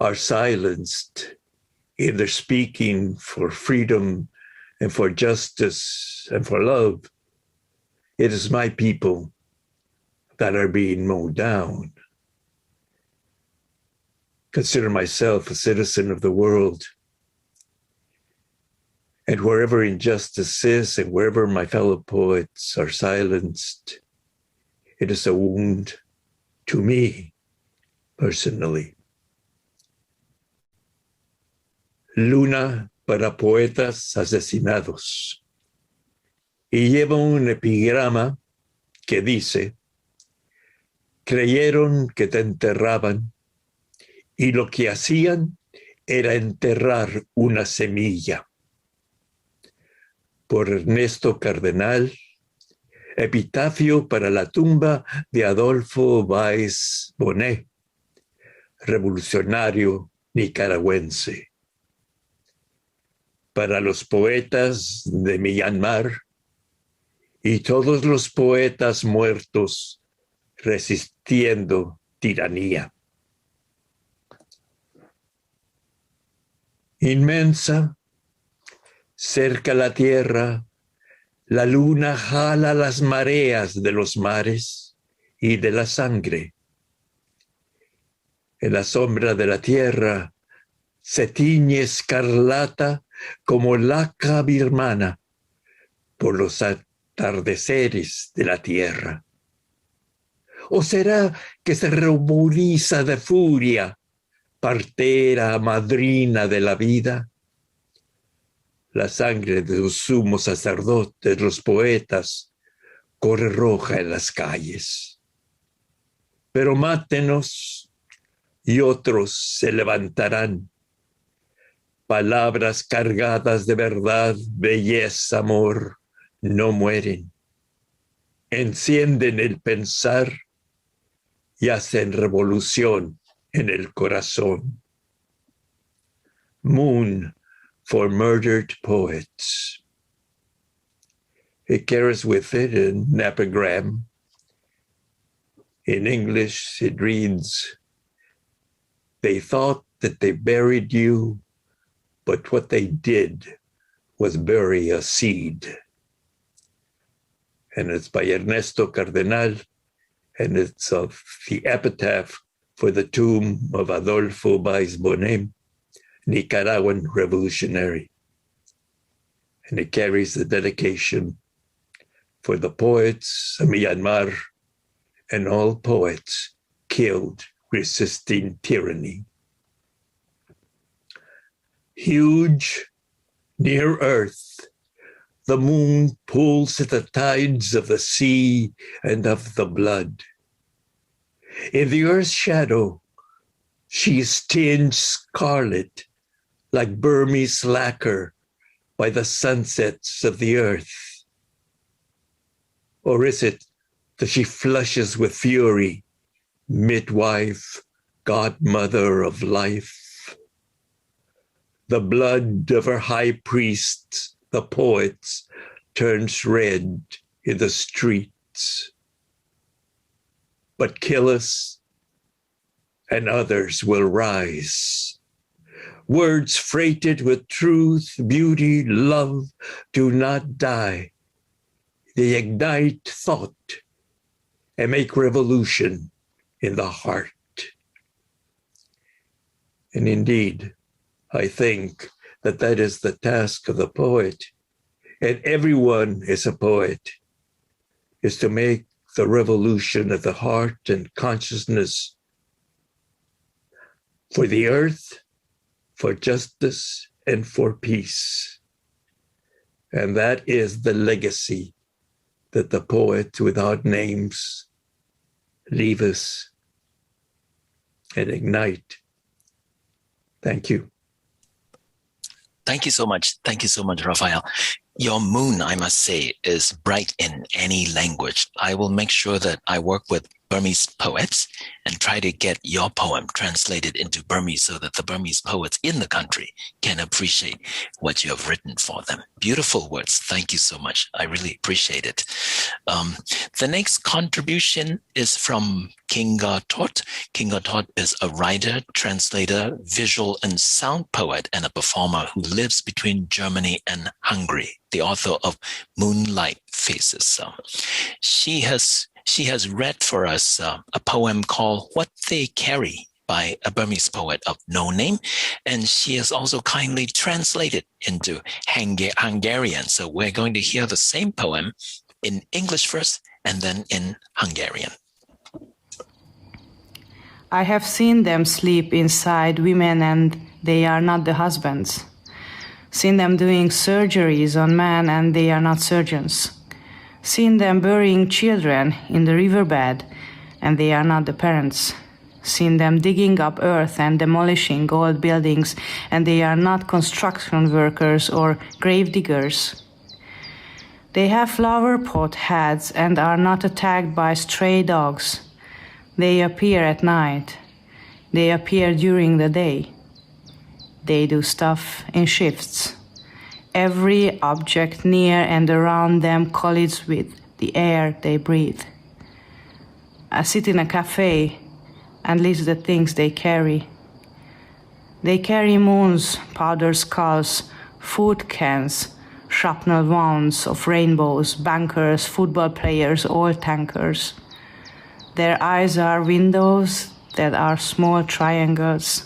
are silenced in their speaking for freedom and for justice and for love, it is my people that are being mowed down. Consider myself a citizen of the world. And wherever injustice is and wherever my fellow poets are silenced, it is a wound to me personally. Luna para poetas asesinados. Y lleva un epigrama que dice: creyeron que te enterraban y lo que hacían era enterrar una semilla. Por Ernesto Cardenal, epitafio para la tumba de Adolfo Báez Bonet, revolucionario nicaragüense. Para los poetas de Myanmar y todos los poetas muertos resistiendo tiranía. Inmensa, cerca la tierra, la luna jala las mareas de los mares y de la sangre. En la sombra de la tierra se tiñe escarlata como laca birmana por los atardeceres de la tierra. ¿O será que se ruboriza de furia, partera, madrina de la vida? La sangre de los sumos sacerdotes, los poetas, corre roja en las calles. Pero mátenos y otros se levantarán. Palabras cargadas de verdad, belleza, amor, no mueren. Encienden el pensar y hacen revolución en el corazón. Moon for murdered poets. It carries with it an epigram. In English, it reads, they thought that they buried you, but what they did was bury a seed. And it's by Ernesto Cardenal, and it's of the epitaph for the tomb of Adolfo Báez Bonet, Nicaraguan revolutionary. And it carries the dedication for the poets of Myanmar and all poets killed resisting tyranny. Huge, near earth, the moon pulls at the tides of the sea and of the blood. In the earth's shadow, she is tinged scarlet like Burmese lacquer by the sunsets of the earth. Or is it that she flushes with fury, midwife, godmother of life? The blood of her high priests, the poets, turns red in the street words, but kill us, and others will rise. Words freighted with truth, beauty, love do not die. They ignite thought and make revolution in the heart. And indeed, I think that that is the task of the poet, and everyone is a poet, is to make the revolution of the heart and consciousness for the earth, for justice, and for peace. And that is the legacy that the poet without names leave us and ignite. Thank you. Thank you so much. Thank you so much, Rafael. Your moon, I must say, is bright in any language. I will make sure that I work with Burmese poets and try to get your poem translated into Burmese so that the Burmese poets in the country can appreciate what you have written for them. Beautiful words. Thank you so much. I really appreciate it. The next contribution is from Kinga Tóth. Kinga Tóth is a writer, translator, visual and sound poet, and a performer who lives between Germany and Hungary, the author of Moonlight Faces. She has read for us a poem called What They Carry by a Burmese poet of no name, and she has also kindly translated into Hungarian. So we're going to hear the same poem in English first and then in Hungarian. I have seen them sleep inside women and they are not the husbands. Seen them doing surgeries on men and they are not surgeons. Seen them burying children in the riverbed and they are not the parents. Seen them digging up earth and demolishing old buildings and they are not construction workers or grave diggers. They have flower pot hats and are not attacked by stray dogs. They appear at night. They appear during the day. They do stuff in shifts. Every object near and around them collides with the air they breathe. I sit in a cafe and list the things they carry. They carry moons, powder skulls, food cans, shrapnel wounds of rainbows, bankers, football players, oil tankers. Their eyes are windows that are small triangles.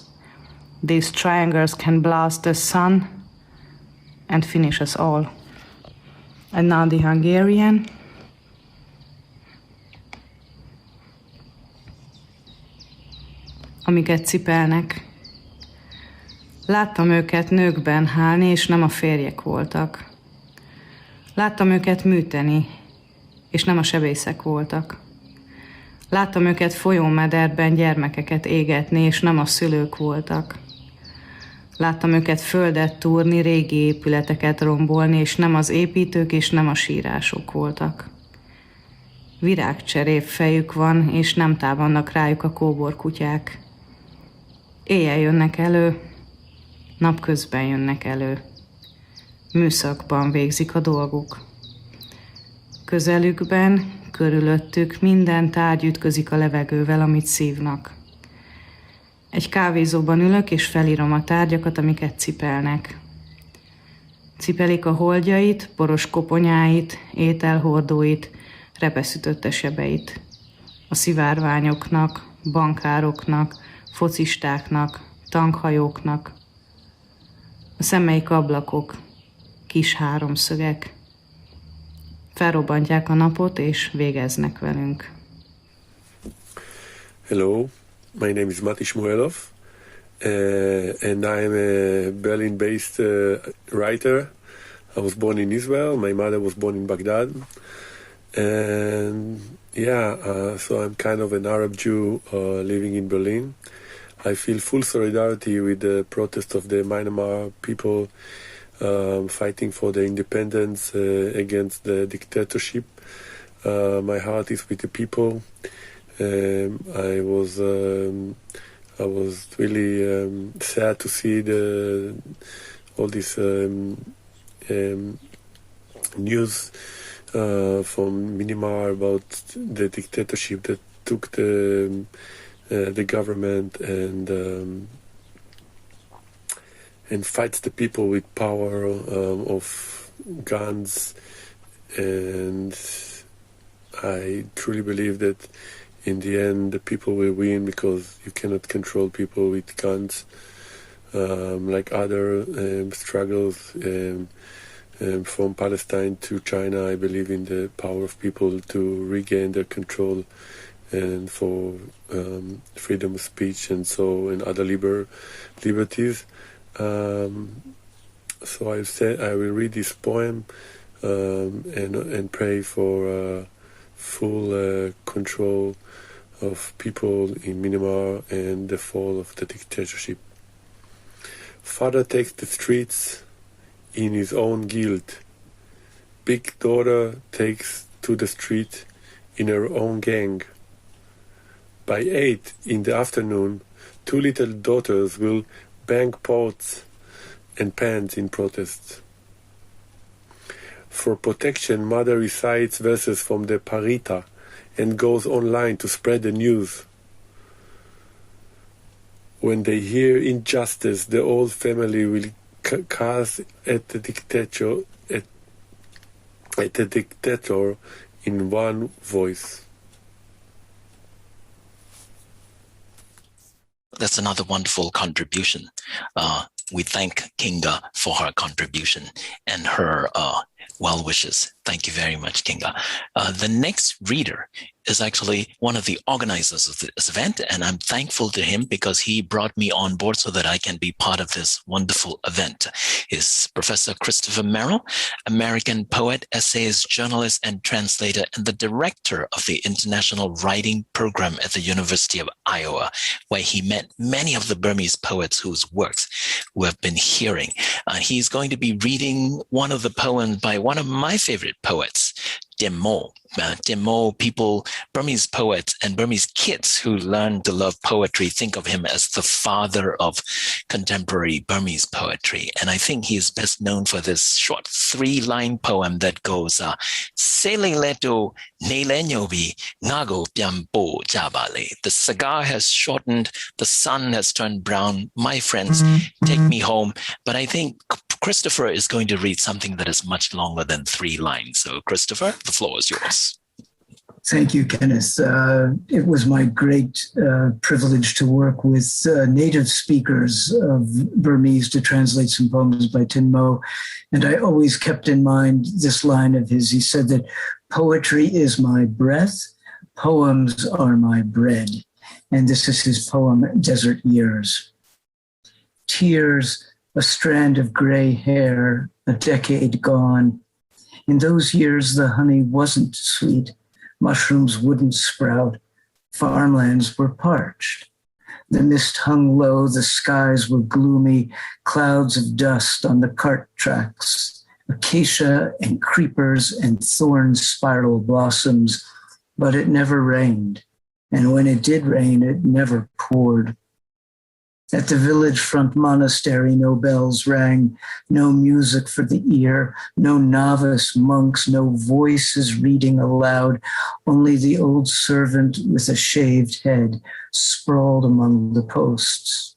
These triangles can blast the sun and finish us all. And now the Hungarian. Amiket cipelnek. Láttam őket nőkben hálni, és nem a férjek voltak. Láttam őket műteni, és nem a sebészek voltak. Láttam őket folyómederben gyermekeket égetni, és nem a szülők voltak. Láttam őket földet túrni, régi épületeket rombolni, és nem az építők, és nem a sírások voltak. Virágcserép fejük van, és nem támadnak rájuk a kóborkutyák. Éjjel jönnek elő, napközben jönnek elő. Műszakban végzik a dolguk. Közelükben, körülöttük minden tárgy ütközik a levegővel, amit szívnak. Egy kávézóban ülök, és felírom a tárgyakat, amiket cipelnek. Cipelik a holdjait, boros koponyáit, ételhordóit, repeszütötte sebeit. A szivárványoknak, bankároknak, focistáknak, tankhajóknak. A szemeik ablakok, kis háromszögek. Felrobbantják a napot, és végeznek velünk. Hello, my name is Shemoelof, and I'm a Berlin-based writer. I was born in Israel. My mother was born in Baghdad. And so I'm kind of an Arab Jew living in Berlin. I feel full solidarity with the protest of the Myanmar people fighting for their independence against the dictatorship. My heart is with the people. I was really sad to see all this news from Myanmar about the dictatorship that took the government and fights the people with power of guns. And I truly believe that in the end the people will win, because you cannot control people with guns, like other struggles. From Palestine to China, I believe in the power of people to regain their control, and for freedom of speech and other liberties. So I said I will read this poem and pray for full control of people in Myanmar and the fall of the dictatorship. Father takes the streets in his own guild. Big daughter takes to the street in her own gang. By 8 in the afternoon, 2 little daughters will bang pots and pans in protest. For protection, mother recites verses from the Parita and goes online to spread the news. When they hear injustice, the whole family will curse at the dictator in one voice. That's another wonderful contribution. We thank Kinga for her contribution and her well wishes. Thank you very much, Kinga. The next reader is actually one of the organizers of this event, and I'm thankful to him because he brought me on board so that I can be part of this wonderful event. Is Professor Christopher Merrill, American poet, essayist, journalist, and translator, and the director of the International Writing Program at the University of Iowa, where he met many of the Burmese poets whose works we have been hearing. He's going to be reading one of the poems by one of my favorite poets, Demo. Demo, people, Burmese poets and Burmese kids who learn to love poetry think of him as the father of contemporary Burmese poetry. And I think he is best known for this short 3-line poem that goes, Sailing leto nelenyobi ngago pyampo jabale. The cigar has shortened, the sun has turned brown. My friends, take me home. But I think Christopher is going to read something that is much longer than 3 lines. So Christopher, the floor is yours. Thank you, Kenneth. It was my great privilege to work with native speakers of Burmese to translate some poems by Tin Mo. And I always kept in mind this line of his. He said that poetry is my breath, poems are my bread. And this is his poem, Desert Years. Tears, a strand of gray hair, a decade gone. In those years, the honey wasn't sweet. Mushrooms wouldn't sprout. Farmlands were parched. The mist hung low. The skies were gloomy. Clouds of dust on the cart tracks. Acacia and creepers and thorn spiral blossoms. But it never rained. And when it did rain, it never poured. At the village front monastery, no bells rang, no music for the ear, no novice monks, no voices reading aloud, only the old servant with a shaved head sprawled among the posts.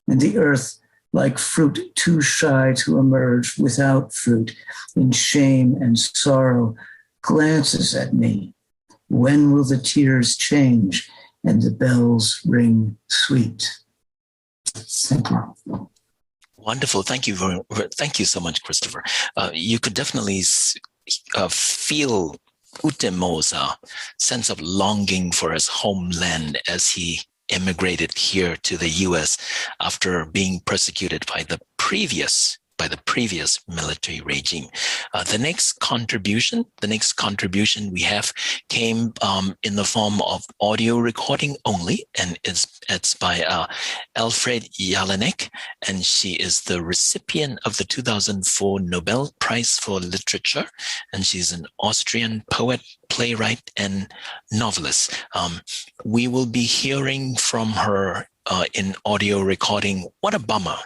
And the earth, like fruit too shy to emerge without fruit, in shame and sorrow, glances at me. When will the tears change and the bells ring sweet? Thank you. Wonderful. Thank you so much, Christopher. You could definitely feel Utemo's sense of longing for his homeland as he immigrated here to the U.S. after being persecuted by the previous military regime. The next contribution we have came in the form of audio recording only, and it's by Elfriede Jelinek, and she is the recipient of the 2004 Nobel Prize for Literature, and she's an Austrian poet, playwright, and novelist. We will be hearing from her in audio recording. What a bummer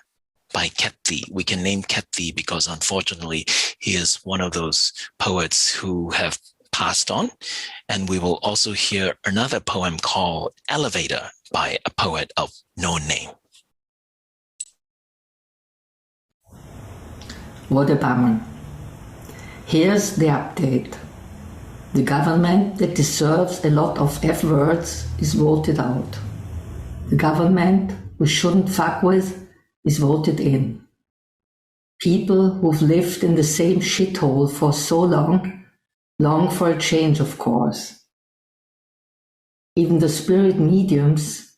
by Ketthi. We can name Ketthi because unfortunately he is one of those poets who have passed on. And we will also hear another poem called Elevator by a poet of no name. What a bummer. Here's the update. The government that deserves a lot of F words is voted out. The government we shouldn't fuck with is voted in. People who've lived in the same shithole for so long for a change, of course. Even the spirit mediums,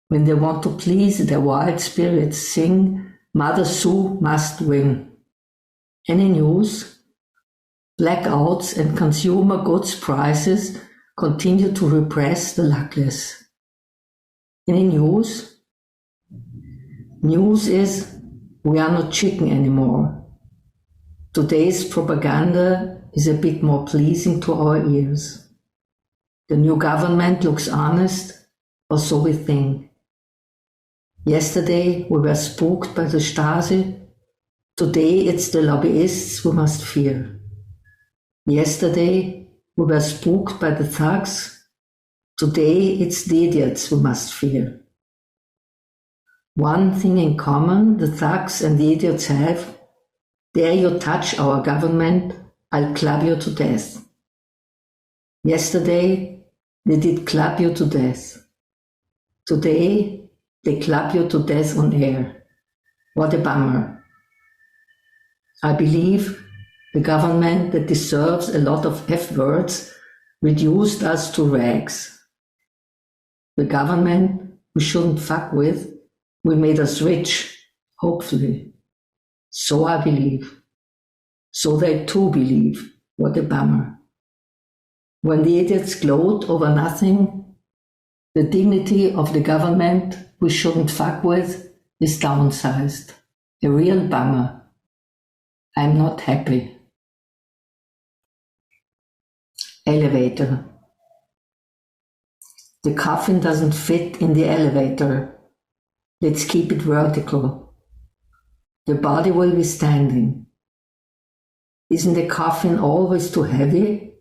when they want to please their wild spirits, sing Mother Sue must win. Any news? Blackouts and consumer goods prices continue to repress the luckless. Any news? News is we are not chicken anymore. Today's propaganda is a bit more pleasing to our ears. The new government looks honest, or so we think. Yesterday we were spooked by the Stasi. Today it's the lobbyists we must fear. Yesterday we were spooked by the thugs. Today it's the idiots we must fear. One thing in common the thugs and the idiots have: dare you touch our government, I'll club you to death. Yesterday they did club you to death. Today they club you to death on air. What a bummer. I believe the government that deserves a lot of F words reduced us to rags. The government we shouldn't fuck with, we made us rich, hopefully. So I believe. So they too believe. What a bummer. When the idiots gloat over nothing, the dignity of the government we shouldn't fuck with is downsized. A real bummer. I'm not happy. Elevator. The coffin doesn't fit in the elevator. Let's keep it vertical. The body will be standing. Isn't the coffin always too heavy?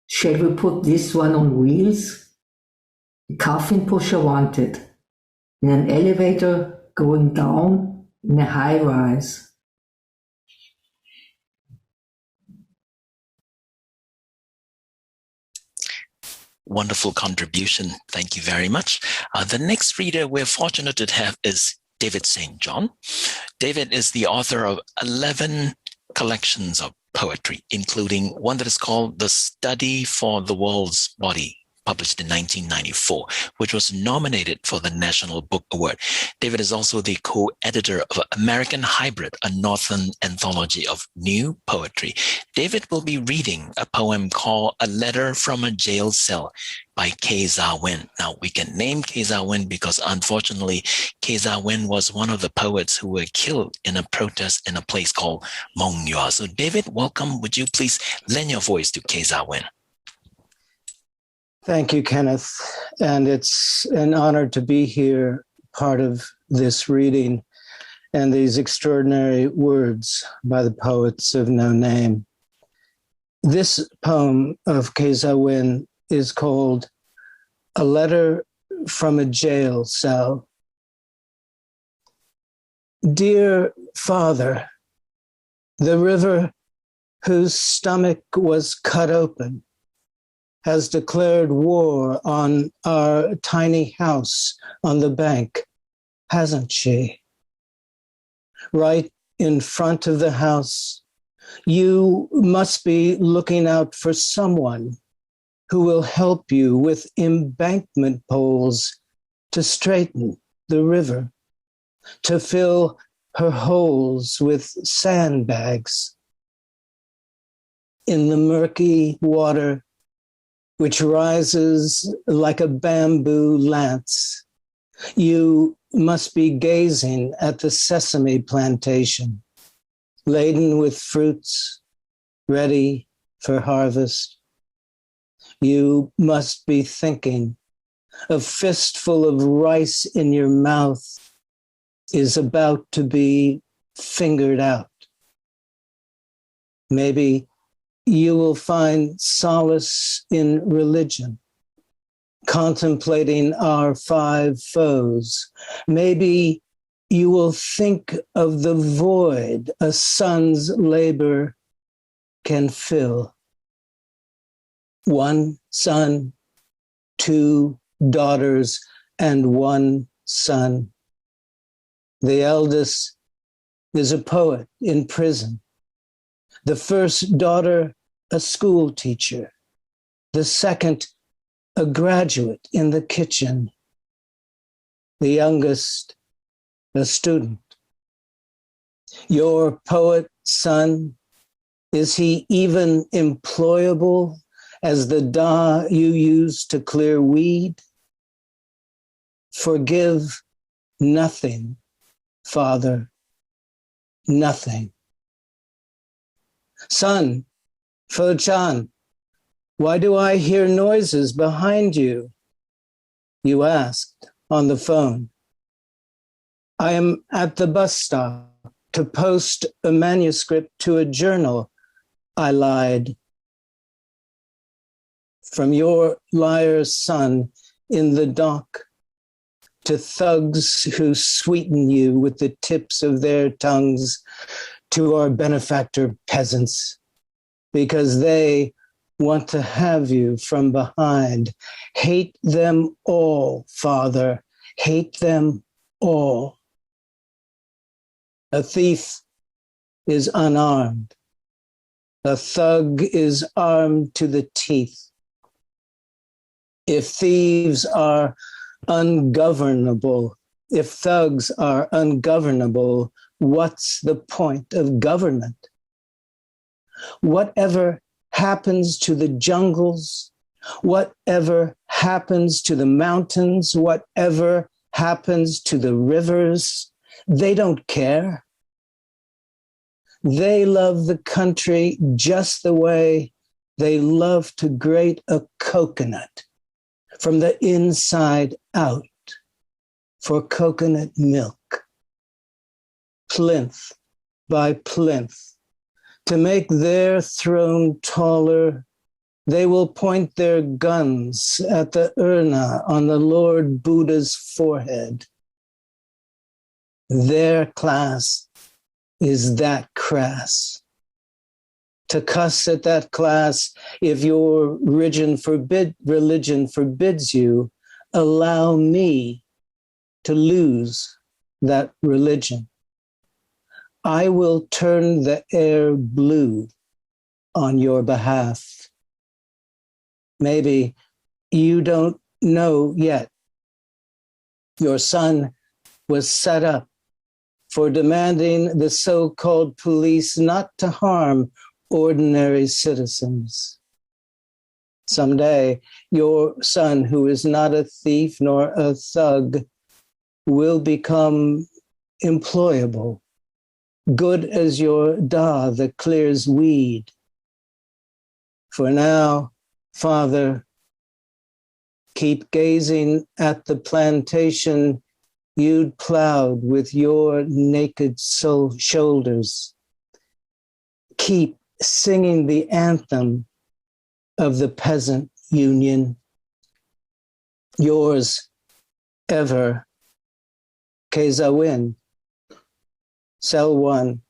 Shall we put this one on wheels? The coffin pusher wanted. In an elevator going down in a high rise. Wonderful contribution. Thank you very much. The next reader we're fortunate to have is David St. John. David is the author of 11 collections of poetry, including one that is called The Study for the World's Body, published in 1994, which was nominated for the National Book Award. David is also the co-editor of American Hybrid, a northern anthology of new poetry. David will be reading a poem called A Letter from a Jail Cell by Kay Za Win. Now, we can name Kay Za Win because, unfortunately, Kay Za Win was one of the poets who were killed in a protest in a place called Mong Yua. So, David, welcome. Would you please lend your voice to Kay Za Win? Thank you, Kenneth. And it's an honor to be here, part of this reading and these extraordinary words by the poets of no name. This poem of Kay Za Win is called A Letter from a Jail Cell. Dear Father, the river whose stomach was cut open has declared war on our tiny house on the bank, hasn't she? Right in front of the house, you must be looking out for someone who will help you with embankment poles to straighten the river, to fill her holes with sandbags. In the murky water, which rises like a bamboo lance, you must be gazing at the sesame plantation, laden with fruits, ready for harvest. You must be thinking, a fistful of rice in your mouth, is about to be fingered out. Maybe you will find solace in religion, contemplating our 5 foes. Maybe you will think of the void a son's labor can fill. 1 son, 2 daughters, and 1 son. The eldest is a poet in prison. The first daughter, a school teacher. The second, a graduate in the kitchen. The youngest, a student. Your poet son, is he even employable as the da you use to clear weed? Forgive nothing, Father, nothing. Son, Fo-chan, why do I hear noises behind you? You asked on the phone. I am at the bus stop to post a manuscript to a journal, I lied. From your liar's son in the dock to thugs who sweeten you with the tips of their tongues, to our benefactor peasants, because they want to have you from behind. Hate them all, Father. Hate them all. A thief is unarmed. A thug is armed to the teeth. If thieves are ungovernable, if thugs are ungovernable, what's the point of government? Whatever happens to the jungles, whatever happens to the mountains, whatever happens to the rivers, they don't care. They love the country just the way they love to grate a coconut from the inside out for coconut milk. Plinth by plinth, to make their throne taller, they will point their guns at the urna on the Lord Buddha's forehead. Their class is that crass. To cuss at that class, if your religion forbids you, allow me to lose that religion. I will turn the air blue on your behalf. Maybe you don't know yet. Your son was set up for demanding the so-called police not to harm ordinary citizens. Someday, your son, who is not a thief nor a thug, will become employable, good as your da that clears weed. For now, Father, keep gazing at the plantation you'd plowed with your naked shoulders. Keep singing the anthem of the peasant union. Yours ever, Keza Win, Cell 1,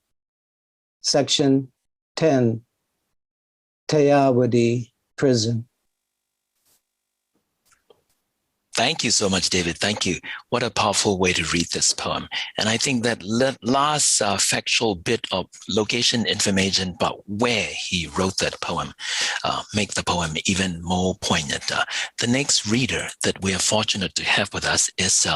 Section 10, Teyawadi Prison. Thank you so much, David. Thank you. What a powerful way to read this poem. And I think that last factual bit of location information about where he wrote that poem make the poem even more poignant. The next reader that we are fortunate to have with us is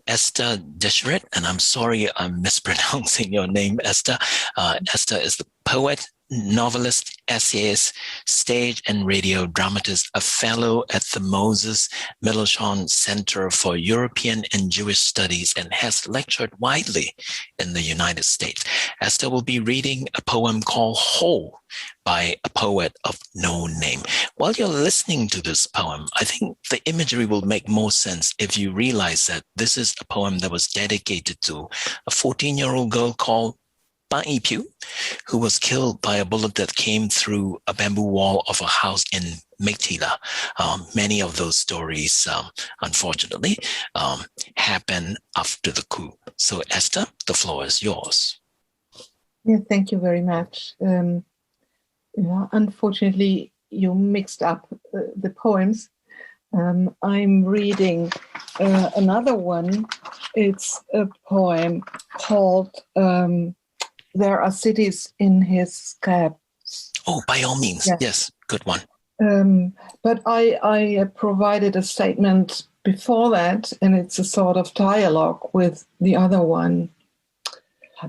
Esther Deshret, and I'm sorry I'm mispronouncing your name, Esther. Esther is the poet novelist, essayist, stage and radio dramatist, a fellow at the Moses Middleshawn Center for European and Jewish Studies, and has lectured widely in the United States. Esther will be reading a poem called Whole by a poet of no name. While you're listening to this poem, I think the imagery will make more sense if you realize that this is a poem that was dedicated to a 14-year-old girl called Pai Piu, who was killed by a bullet that came through a bamboo wall of a house in Mektila. Many of those stories, unfortunately, happen after the coup. So Esther, the floor is yours. Yeah, thank you very much. Unfortunately, you mixed up the poems. I'm reading another one. It's a poem called There Are Cities in His Scraps. Oh, by all means. Yes, good one. But I provided a statement before that, and it's a sort of dialogue with the other one.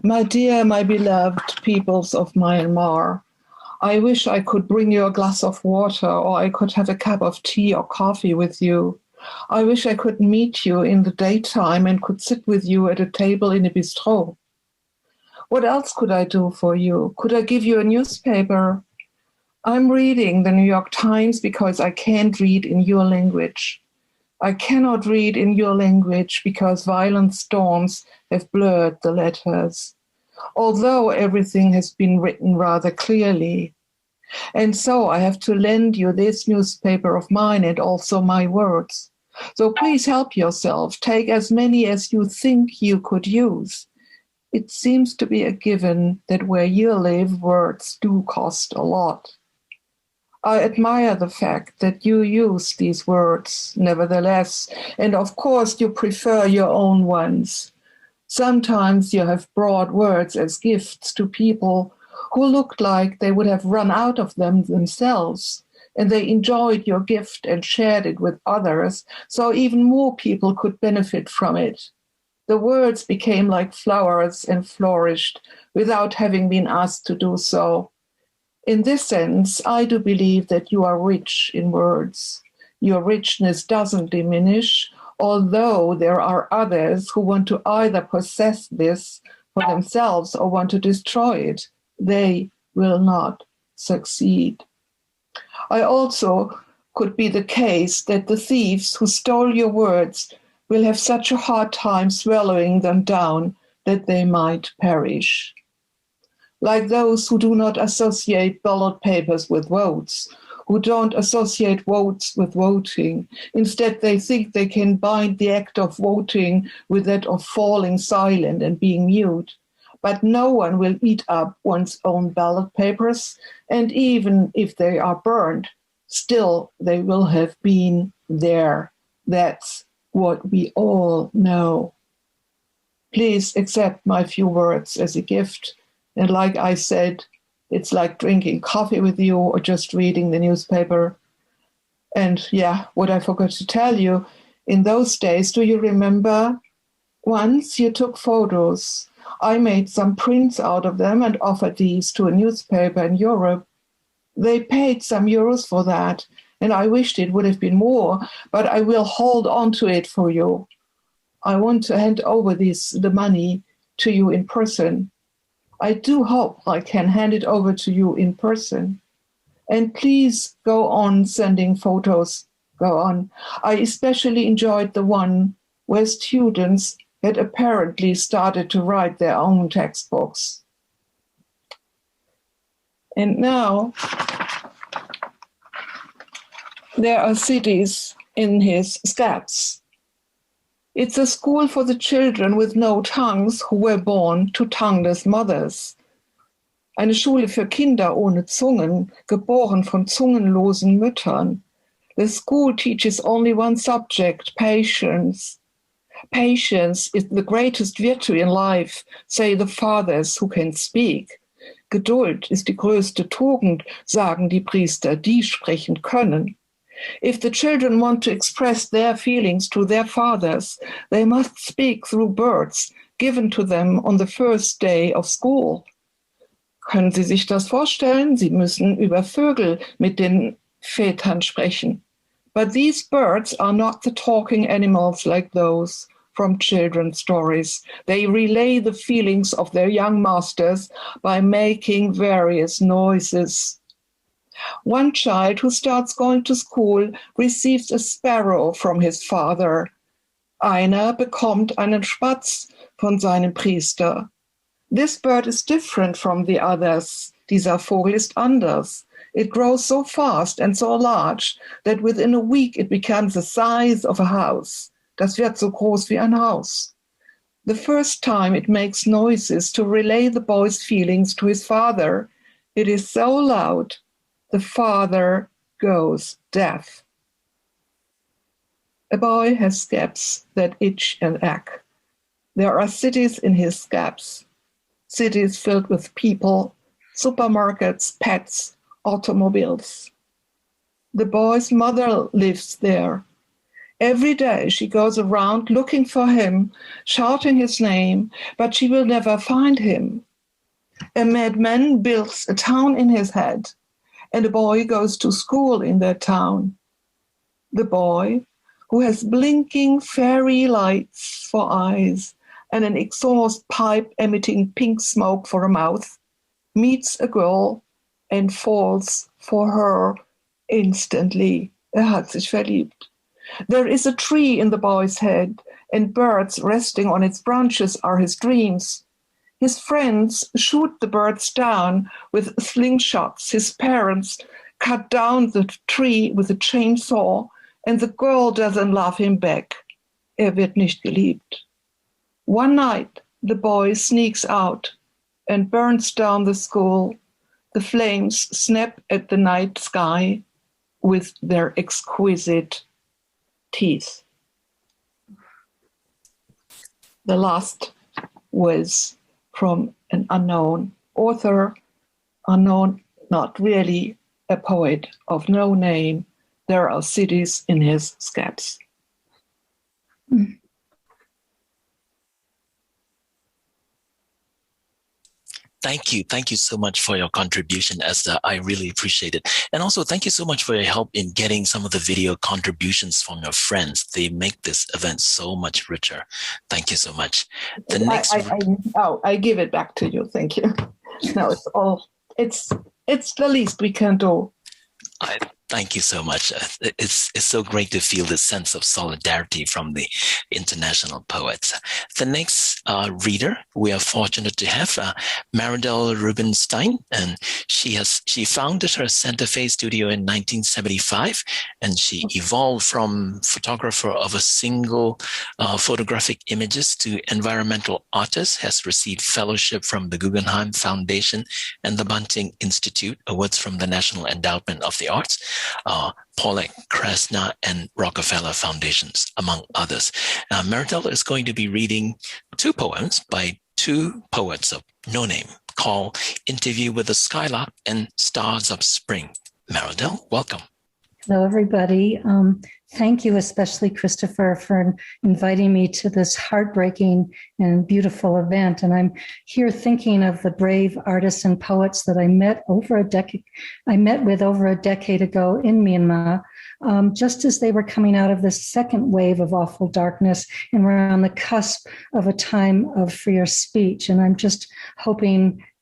My dear, my beloved peoples of Myanmar, I wish I could bring you a glass of water, or I could have a cup of tea or coffee with you. I wish I could meet you in the daytime and could sit with you at a table in a bistro. What else could I do for you? Could I give you a newspaper? I'm reading the New York Times because I can't read in your language. I cannot read in your language because violent storms have blurred the letters, although everything has been written rather clearly. And so I have to lend you this newspaper of mine and also my words. So please help yourself. Take as many as you think you could use. It seems to be a given that where you live, words do cost a lot. I admire the fact that you use these words, nevertheless, and of course you prefer your own ones. Sometimes you have brought words as gifts to people who looked like they would have run out of them themselves, and they enjoyed your gift and shared it with others, so even more people could benefit from it. The words became like flowers and flourished without having been asked to do so. In this sense, I do believe that you are rich in words. Your richness doesn't diminish, although there are others who want to either possess this for themselves or want to destroy it. They will not succeed. I also could be the case that the thieves who stole your words will have such a hard time swallowing them down that they might perish. Like those who do not associate ballot papers with votes, who don't associate votes with voting. Instead, they think they can bind the act of voting with that of falling silent and being mute. But no one will eat up one's own ballot papers, and even if they are burned, still they will have been there. That's what we all know. Please accept my few words as a gift. And like I said, it's like drinking coffee with you or just reading the newspaper. And yeah, what I forgot to tell you, in those days, do you remember? Once you took photos. I made some prints out of them and offered these to a newspaper in Europe. They paid some euros for that, and I wished it would have been more, but I will hold on to it for you. I want to hand over the money to you in person. I do hope I can hand it over to you in person. And please go on sending photos. Go on. I especially enjoyed the one where students had apparently started to write their own textbooks. And now, there are cities in his scraps. It's a school for the children with no tongues who were born to tongueless mothers. Eine Schule für Kinder ohne Zungen, geboren von zungenlosen Müttern. The school teaches only one subject, patience. Patience is the greatest virtue in life, say the fathers who can speak. Geduld ist die größte Tugend, sagen die Priester, die sprechen können. If the children want to express their feelings to their fathers, they must speak through birds given to them on the first day of school. Können Sie sich das vorstellen? Sie müssen über Vögel mit den Vätern sprechen. But these birds are not the talking animals like those from children's stories. They relay the feelings of their young masters by making various noises. One child who starts going to school receives a sparrow from his father. Einer bekommt einen Spatz von seinem Priester. This bird is different from the others. Dieser Vogel ist anders. It grows so fast and so large that within a week it becomes the size of a house. Das wird so groß wie ein Haus. The first time it makes noises to relay the boy's feelings to his father, it is so loud, the father goes deaf. A boy has scabs that itch and ache. There are cities in his scabs, cities filled with people, supermarkets, pets, automobiles. The boy's mother lives there. Every day she goes around looking for him, shouting his name, but she will never find him. A madman builds a town in his head, and a boy goes to school in that town. The boy, who has blinking fairy lights for eyes and an exhaust pipe emitting pink smoke for a mouth, meets a girl and falls for her instantly. Hat sich verliebt. There is a tree in the boy's head, and birds resting on its branches are his dreams. His friends shoot the birds down with slingshots. His parents cut down the tree with a chainsaw, and the girl doesn't love him back. Wird nicht geliebt. One night, the boy sneaks out and burns down the school. The flames snap at the night sky with their exquisite teeth. The last was from an unknown author, unknown, not really a poet of no name. There are cities in his scabs. Thank you. Thank you so much for your contribution, Esther. I really appreciate it. And also, thank you so much for your help in getting some of the video contributions from your friends. They make this event so much richer. Thank you so much. The next, I give it back to you. Thank you. No, it's the least we can do. Thank you so much. It's so great to feel this sense of solidarity from the international poets. The next reader we are fortunate to have, Maridel Rubinstein, and she founded her Santa Fe studio in 1975, and she evolved from photographer of a single photographic images to environmental artist, has received fellowship from the Guggenheim Foundation and the Bunting Institute, awards from the National Endowment of the Arts, Paulek, Krasna, and Rockefeller Foundations, among others. Maridel is going to be reading two poems by two poets of no name called Interview with the Skylark and Stars of Spring. Maridel, welcome. Hello, everybody. Thank you, especially Christopher, for inviting me to this heartbreaking and beautiful event. And I'm here thinking of the brave artists and poets that I met with over a decade ago in Myanmar, just as they were coming out of this second wave of awful darkness, and we're on the cusp of a time of freer speech. And I'm just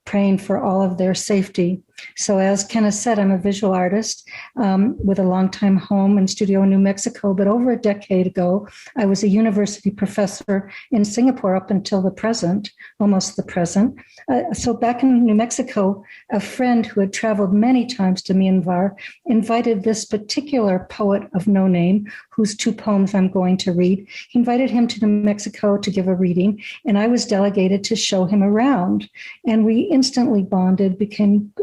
praying for all of their safety. So as Kenneth said, I'm a visual artist with a longtime home and studio in New Mexico. But over a decade ago, I was a university professor in Singapore up until the present, almost the present. So back in New Mexico, a friend who had traveled many times to Myanmar invited this particular poet of no name, whose two poems I'm going to read. He invited him to New Mexico to give a reading, and I was delegated to show him around. And we instantly bonded,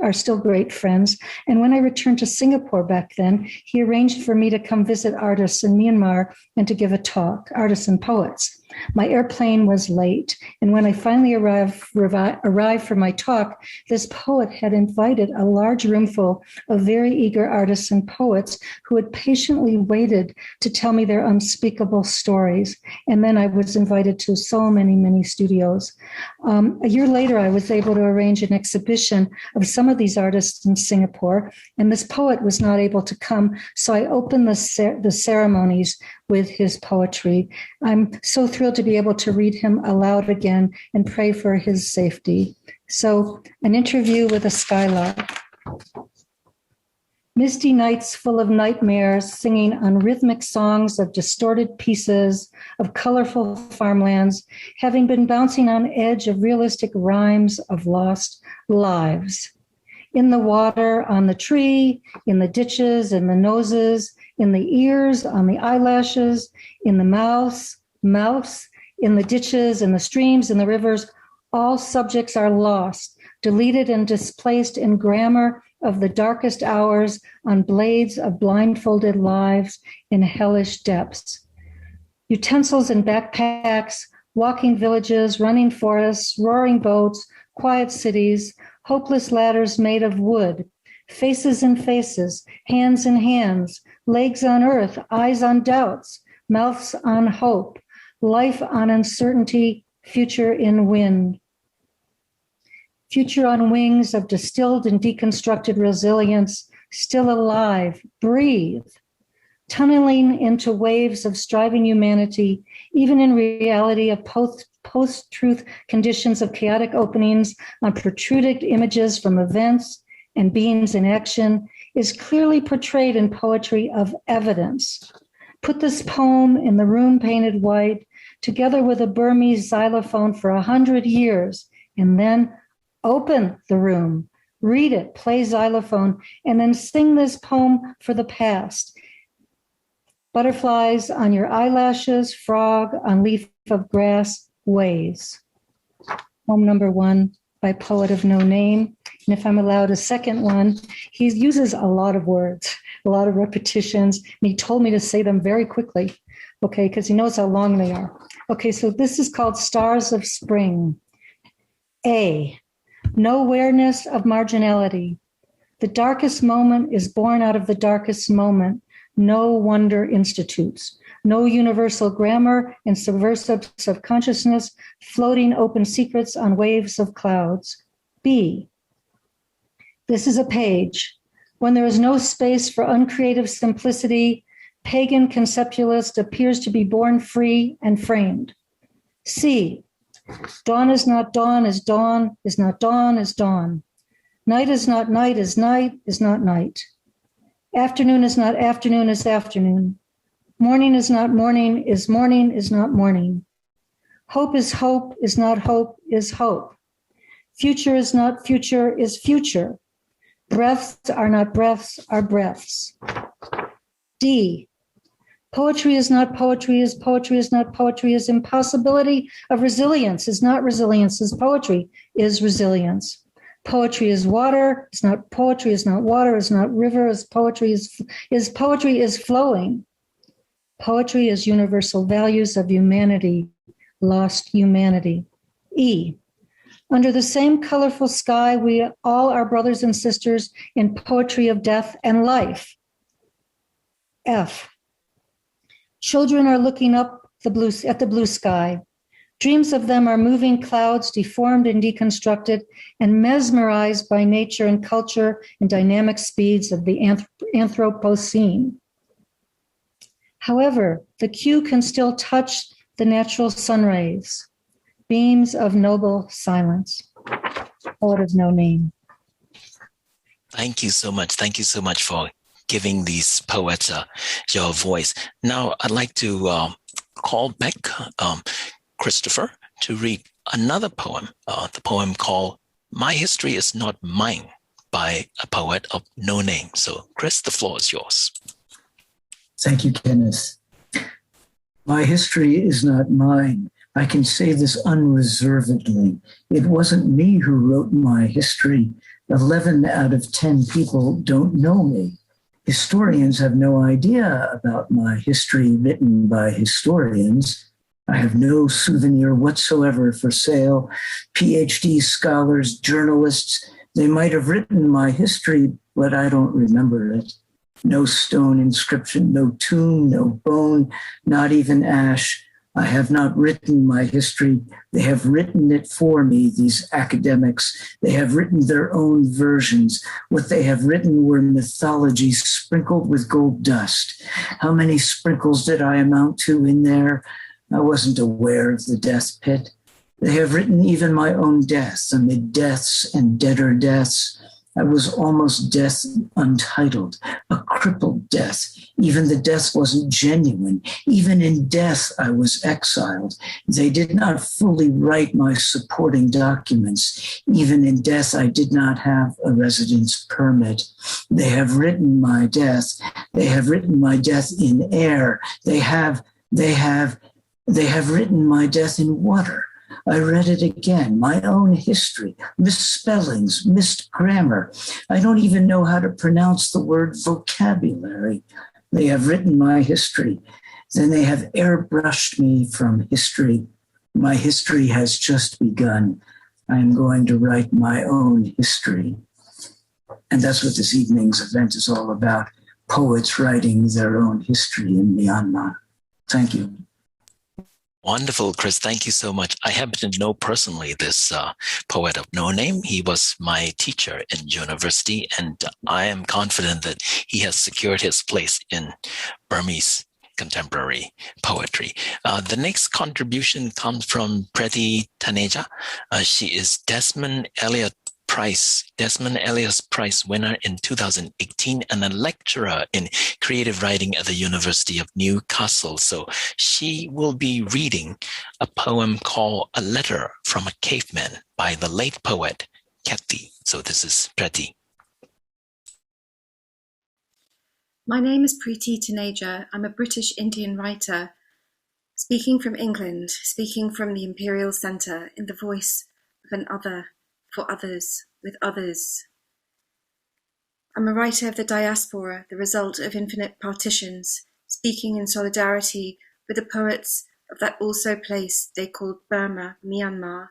are still great friends. And when I returned to Singapore back then, he arranged for me to come visit artists in Myanmar and to give a talk, artists and poets. My airplane was late, and when I finally arrived for my talk, this poet had invited a large roomful of very eager artists and poets who had patiently waited to tell me their unspeakable stories. And then I was invited to so many studios. A year later, I was able to arrange an exhibition of some of these artists in Singapore, and this poet was not able to come, so I opened the ceremonies with his poetry. I'm so thrilled to be able to read him aloud again and pray for his safety. So, an interview with a skylark. Misty nights full of nightmares, singing unrhythmic songs of distorted pieces of colorful farmlands, having been bouncing on edge of realistic rhymes of lost lives. In the water, on the tree, in the ditches, in the noses, in the ears, on the eyelashes, in the mouths, in the ditches, in the streams, in the rivers, all subjects are lost, deleted and displaced in grammar of the darkest hours on blades of blindfolded lives in hellish depths. Utensils and backpacks, walking villages, running forests, roaring boats, quiet cities, hopeless ladders made of wood, faces in faces, hands in hands, legs on earth, eyes on doubts, mouths on hope, life on uncertainty, future in wind. Future on wings of distilled and deconstructed resilience, still alive, breathe, tunneling into waves of striving humanity, even in reality of post-truth conditions of chaotic openings on protruded images from events and beings in action, is clearly portrayed in poetry of evidence. Put this poem in the room painted white, together with a Burmese xylophone for 100 years, and then open the room, read it, play xylophone, and then sing this poem for the past. Butterflies on your eyelashes, frog on leaf of grass, ways. Poem number 1 by Poet of No Name. And if I'm allowed a second one, he uses a lot of words, a lot of repetitions, and he told me to say them very quickly, okay, because he knows how long they are. Okay, so this is called Stars of Spring. A, no awareness of marginality. The darkest moment is born out of the darkest moment. No wonder institutes. No universal grammar and subversive subconsciousness, floating open secrets on waves of clouds. B, this is a page. When there is no space for uncreative simplicity, pagan conceptualist appears to be born free and framed. C, dawn is not dawn is dawn, is not dawn is dawn. Night is not night is night, is not night. Afternoon is not afternoon is afternoon. Morning is not morning, is morning, is not morning. Hope is not hope, is hope. Future is not future, is future. Breaths are not breaths, are breaths. D, poetry is not poetry, is poetry is not poetry, is impossibility of resilience, is not resilience, is poetry, is resilience. Poetry is water, it's not poetry, is not water, is not river, is poetry is flowing. Poetry is universal values of humanity, lost humanity. E, under the same colorful sky, we all are brothers and sisters in poetry of death and life. F, children are looking up at the blue sky. Dreams of them are moving clouds, deformed and deconstructed, and mesmerized by nature and culture and dynamic speeds of the Anthropocene. However, the Q can still touch the natural sun rays, beams of noble silence. Poet of No Name. Thank you so much. Thank you so much for giving these poets your voice. Now, I'd like to call back Christopher to read another poem, the poem called My History Is Not Mine by a poet of no name. So, Chris, the floor is yours. Thank you, Kenneth. My history is not mine. I can say this unreservedly. It wasn't me who wrote my history. 11 out of 10 people don't know me. Historians have no idea about my history written by historians. I have no souvenir whatsoever for sale. PhD scholars, journalists, they might have written my history, but I don't remember it. No stone inscription, no tomb, no bone, not even ash. I have not written my history. They have written it for me, these academics. They have written their own versions. What they have written were mythologies sprinkled with gold dust. How many sprinkles did I amount to in there? I wasn't aware of the death pit. They have written even my own death, amid deaths and deader deaths. I was almost death untitled, a crippled death. Even the death wasn't genuine. Even in death, I was exiled. They did not fully write my supporting documents. Even in death, I did not have a residence permit. They have written my death. They have written my death in air. They have written my death in water. I read it again, my own history, misspellings, missed grammar. I don't even know how to pronounce the word vocabulary. They have written my history. Then they have airbrushed me from history. My history has just begun. I am going to write my own history. And that's what this evening's event is all about, poets writing their own history in Myanmar. Thank you. Wonderful, Chris. Thank you so much. I happen to know personally this poet of no name. He was my teacher in university, and I am confident that he has secured his place in Burmese contemporary poetry. The next contribution comes from Preti Taneja. She is Desmond Elliot Prize winner in 2018 and a lecturer in creative writing at the University of Newcastle. So she will be reading a poem called A Letter from a Caveman by the late poet Kathy. So this is Preti. My name is Preti Taneja. I'm a British Indian writer, speaking from England, speaking from the Imperial Centre in the voice of an other, for others, with others. I'm a writer of the diaspora, the result of infinite partitions, speaking in solidarity with the poets of that also place they called Burma, Myanmar,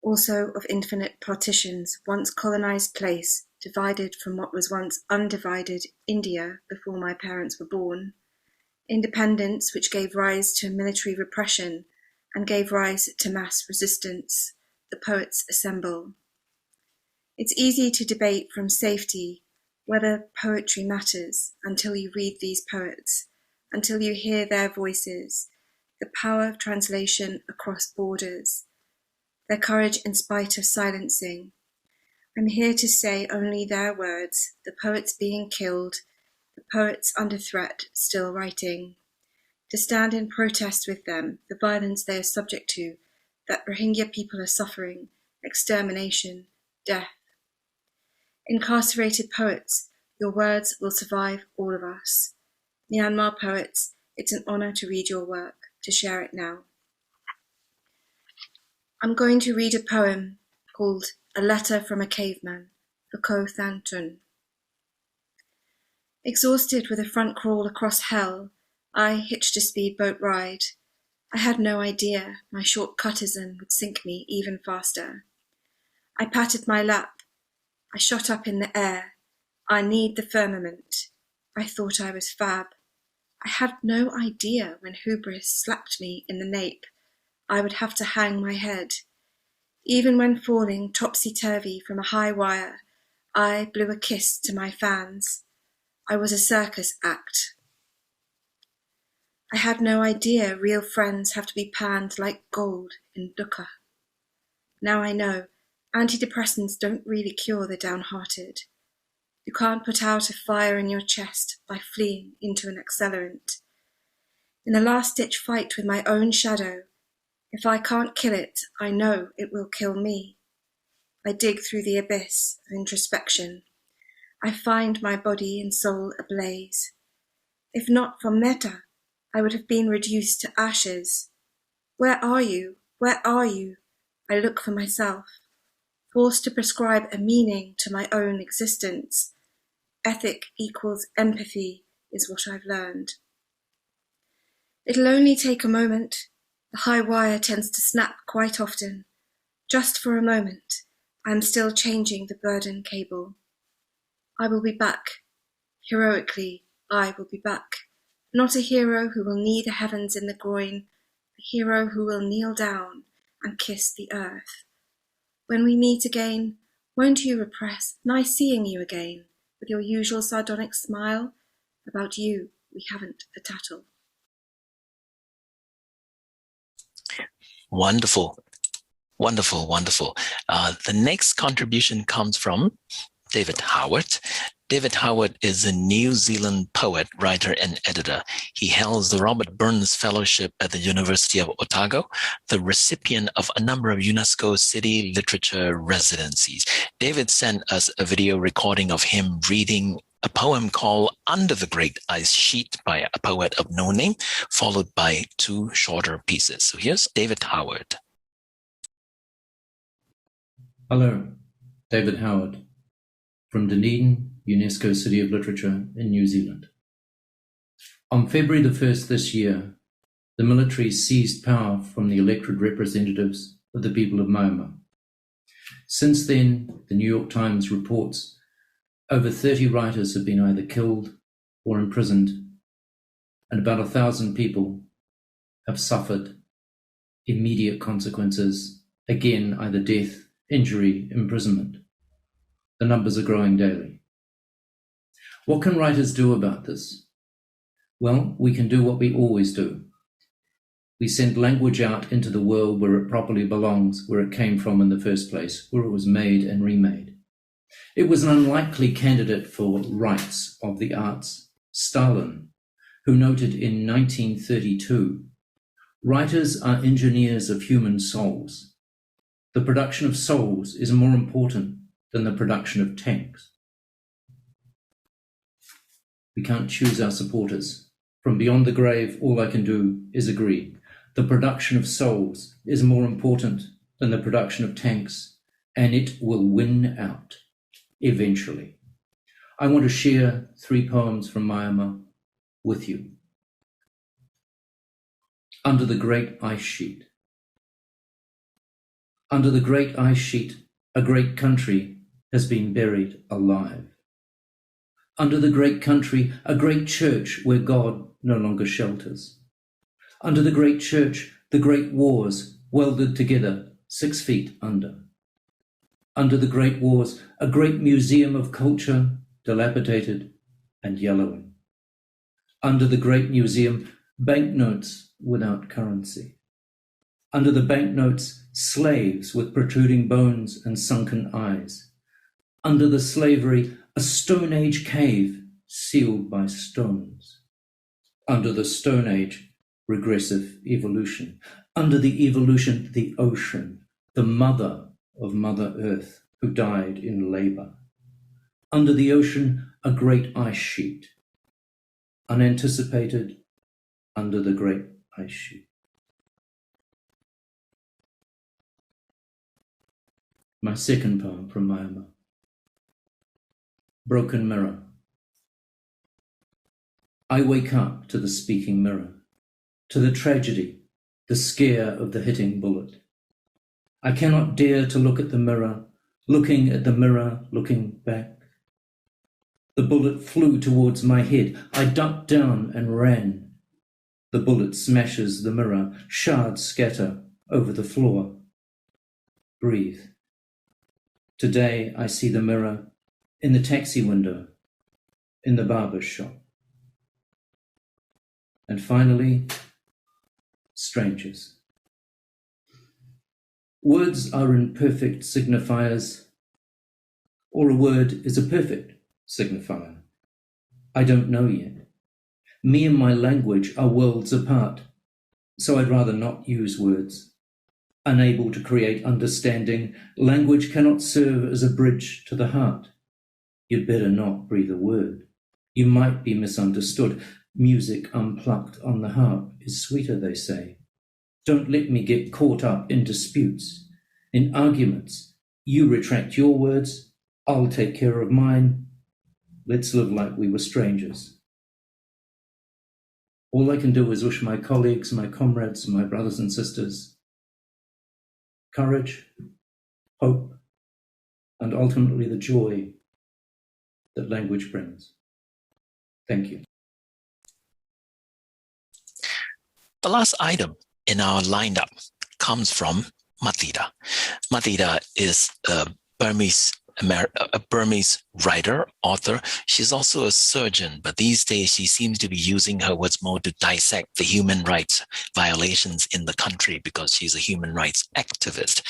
also of infinite partitions, once colonized place, divided from what was once undivided India before my parents were born. Independence which gave rise to military repression and gave rise to mass resistance. The poets assemble. It's easy to debate from safety whether poetry matters until you read these poets, until you hear their voices, the power of translation across borders, their courage in spite of silencing. I'm here to say only their words, the poets being killed, the poets under threat still writing, to stand in protest with them, the violence they are subject to, that Rohingya people are suffering, extermination, death. Incarcerated poets, your words will survive all of us. Myanmar poets, it's an honor to read your work, to share it now. I'm going to read a poem called A Letter from a Caveman for Ko Thett. Exhausted with a front crawl across hell, I hitched a speedboat ride. I had no idea my short cuttism would sink me even faster. I patted my lap. I shot up in the air. I need the firmament. I thought I was fab. I had no idea when hubris slapped me in the nape, I would have to hang my head. Even when falling topsy-turvy from a high wire, I blew a kiss to my fans. I was a circus act. I had no idea real friends have to be panned like gold in dukkha. Now I know antidepressants don't really cure the downhearted. You can't put out a fire in your chest by fleeing into an accelerant. In a last-ditch fight with my own shadow, if I can't kill it, I know it will kill me. I dig through the abyss of introspection. I find my body and soul ablaze. If not for metta, I would have been reduced to ashes. Where are you? Where are you? I look for myself, forced to prescribe a meaning to my own existence. Ethic equals empathy is what I've learned. It'll only take a moment. The high wire tends to snap quite often. Just for a moment, I'm still changing the burden cable. I will be back. Heroically, I will be back. Not a hero who will knee the heavens in the groin, a hero who will kneel down and kiss the earth. When we meet again, won't you repress nice seeing you again with your usual sardonic smile? About you, we haven't a tattle. Wonderful. Wonderful, wonderful. The next contribution comes from David Howard. David Howard is a New Zealand poet, writer, and editor. He holds the Robert Burns Fellowship at the University of Otago, the recipient of a number of UNESCO City Literature residencies. David sent us a video recording of him reading a poem called Under the Great Ice Sheet by a poet of no name, followed by 2 shorter pieces. So here's David Howard. Hello, David Howard, from Dunedin, UNESCO City of Literature in New Zealand. On February the 1st this year, the military seized power from the elected representatives of the people of Myanmar. Since then, the New York Times reports over 30 writers have been either killed or imprisoned, and about 1,000 people have suffered immediate consequences, again, either death, injury, imprisonment. The numbers are growing daily. What can writers do about this? Well, we can do what we always do. We send language out into the world where it properly belongs, where it came from in the first place, where it was made and remade. It was an unlikely candidate for rights of the arts, Stalin, who noted in 1932, "Writers are engineers of human souls. The production of souls is more important than the production of tanks." We can't choose our supporters. From beyond the grave, all I can do is agree. The production of souls is more important than the production of tanks, and it will win out, eventually. I want to share 3 poems from Myanmar with you. Under the Great Ice Sheet. Under the great ice sheet, a great country has been buried alive. Under the great country, a great church where God no longer shelters. Under the great church, the great wars welded together 6 feet under. Under the great wars, a great museum of culture dilapidated and yellowing. Under the great museum, banknotes without currency. Under the banknotes, slaves with protruding bones and sunken eyes. Under the slavery, a Stone Age cave sealed by stones. Under the Stone Age, regressive evolution. Under the evolution, the ocean, the mother of Mother Earth, who died in labor. Under the ocean, a great ice sheet. Unanticipated, under the great ice sheet. My second poem from Myanmar. Broken Mirror. I wake up to the speaking mirror, to the tragedy, the scare of the hitting bullet. I cannot dare to look at the mirror, looking at the mirror, looking back. The bullet flew towards my head. I ducked down and ran. The bullet smashes the mirror, shards scatter over the floor. Breathe. Today I see the mirror in the taxi window, in the barber's shop. And finally, strangers. Words are imperfect signifiers, or a word is a perfect signifier. I don't know yet. Me and my language are worlds apart, so I'd rather not use words. Unable to create understanding, language cannot serve as a bridge to the heart. You'd better not breathe a word. You might be misunderstood. Music unplucked on the harp is sweeter, they say. Don't let me get caught up in disputes, in arguments. You retract your words, I'll take care of mine. Let's live like we were strangers. All I can do is wish my colleagues, my comrades, my brothers and sisters courage, hope, and ultimately the joy that language brings. Thank you. The last item in our lineup comes from Mathida. Mathida is a Burmese writer, author. She's also a surgeon, but these days she seems to be using her words more to dissect the human rights violations in the country because she's a human rights activist.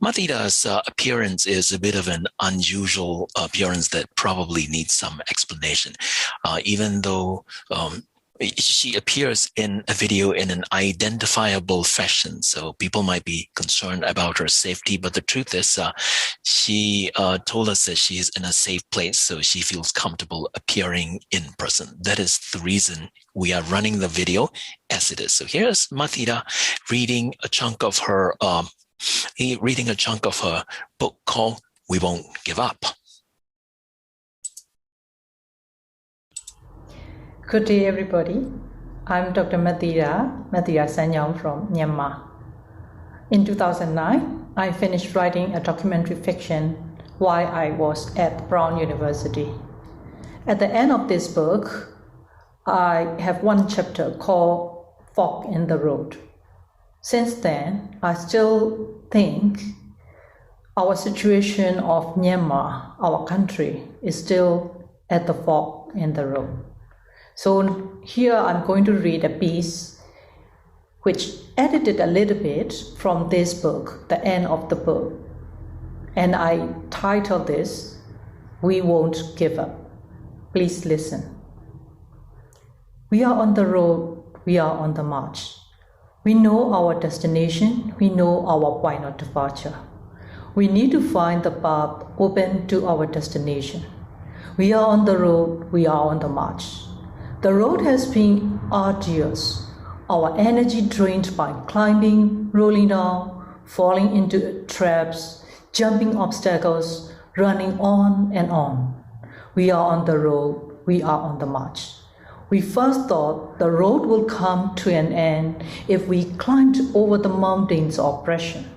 Mathida's appearance is a bit of an unusual appearance that probably needs some explanation, even though she appears in a video in an identifiable fashion, so people might be concerned about her safety, but the truth is she told us that she is in a safe place, so she feels comfortable appearing in person. That is the reason we are running the video as it is. So here's Mathida reading a chunk of her book called We Won't Give Up. Good day, everybody. I'm Dr. Mathida Sanyong from Myanmar. In 2009, I finished writing a documentary fiction while I was at Brown University. At the end of this book, I have one chapter called Fork in the Road. Since then, I still think our situation of Myanmar, our country, is still at the fork in the road. So here I'm going to read a piece which edited a little bit from this book, the end of the book. And I titled this, We Won't Give Up. Please listen. We are on the road, we are on the march. We know our destination, we know our point of departure. We need to find the path open to our destination. We are on the road, we are on the march. The road has been arduous, our energy drained by climbing, rolling down, falling into traps, jumping obstacles, running on and on. We are on the road, we are on the march. We first thought the road will come to an end if we climbed over the mountains of oppression.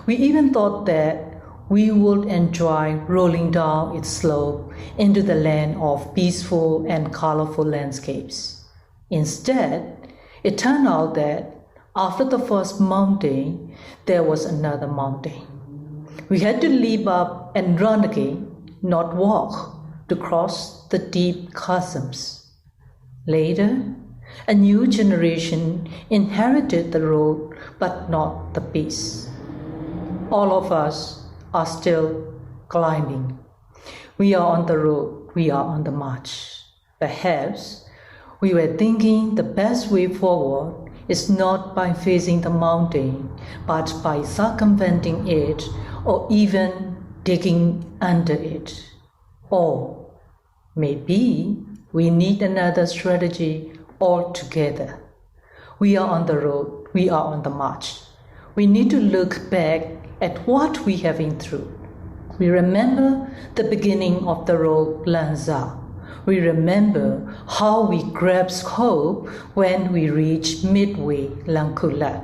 We even thought that we would enjoy rolling down its slope into the land of peaceful and colorful landscapes. Instead, it turned out that after the first mountain, there was another mountain. We had to leap up and run again, not walk, to cross the deep chasms. Later, a new generation inherited the road, but not the peace. All of us are still climbing. We are on the road, we are on the march. Perhaps we were thinking the best way forward is not by facing the mountain, but by circumventing it or even digging under it. Or maybe we need another strategy altogether. We are on the road, we are on the march. We need to look back at what we have been through. We remember the beginning of the road, Lanza. We remember how we grasped hope when we reached midway, Langkulat.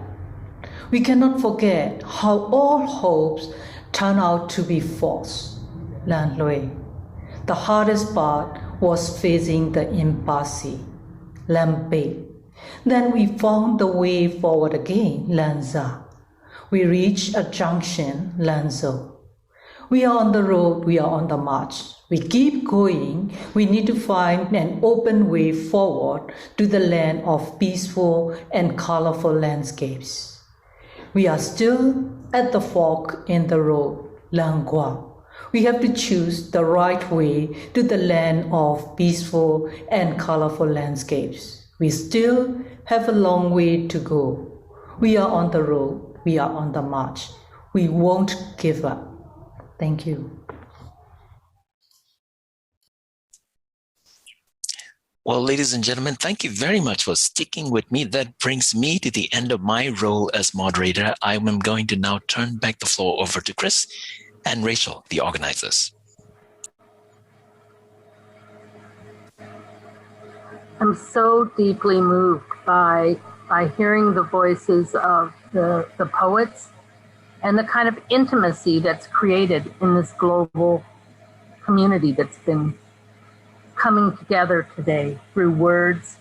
We cannot forget how all hopes turned out to be false, Lanloi. The hardest part was facing the impasse, Lambe. Then we found the way forward again, Lanza. We reach a junction, Lanzo. We are on the road, we are on the march. We keep going, we need to find an open way forward to the land of peaceful and colorful landscapes. We are still at the fork in the road, Langua. We have to choose the right way to the land of peaceful and colorful landscapes. We still have a long way to go. We are on the road. We are on the march. We won't give up. Thank you. Well, ladies and gentlemen, thank you very much for sticking with me. That brings me to the end of my role as moderator. I am going to now turn back the floor over to Chris and Rachel, the organizers. I'm so deeply moved by hearing the voices of the poets and the kind of intimacy that's created in this global community that's been coming together today through words,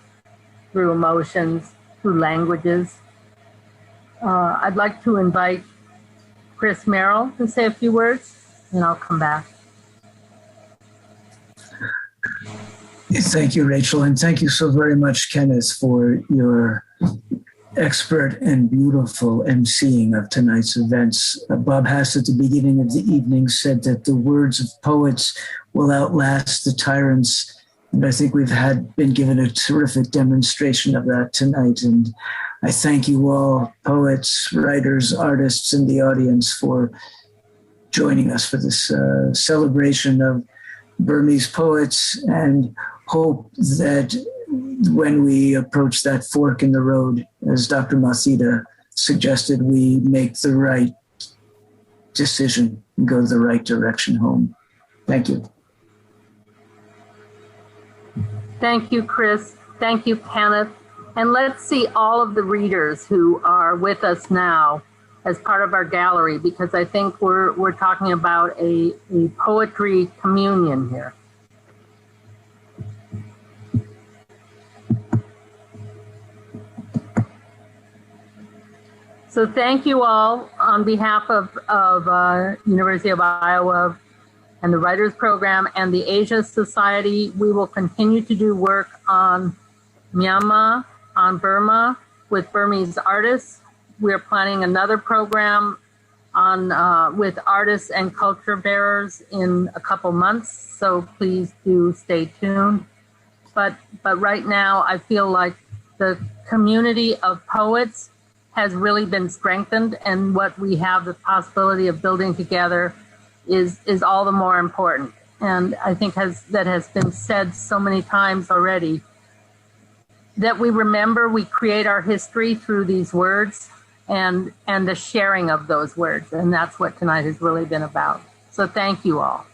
through emotions, through languages. I'd like to invite Chris Merrill to say a few words, and I'll come back. Thank you, Rachel, and thank you so very much, Kenneth, for your expert and beautiful emceeing of tonight's events. Bob Hass at the beginning of the evening said that the words of poets will outlast the tyrants, and I think we've been given a terrific demonstration of that tonight. And I thank you all, poets, writers, artists in the audience, for joining us for this celebration of Burmese poets, and hope that when we approach that fork in the road, as Dr. Mathida suggested, we make the right decision and go the right direction home. Thank you. Thank you, Chris. Thank you, Kenneth. And let's see all of the readers who are with us now as part of our gallery, because I think we're talking about a poetry communion here. So thank you all on behalf of University of Iowa and the Writers Program and the Asia Society. We will continue to do work on Myanmar, on Burma, with Burmese artists. We're planning another program on with artists and culture bearers in a couple months, so please do stay tuned. But right now, I feel like the community of poets has really been strengthened, and what we have the possibility of building together is all the more important. And I think that has been said so many times already, that we remember, we create our history through these words and the sharing of those words. And that's what tonight has really been about. So thank you all.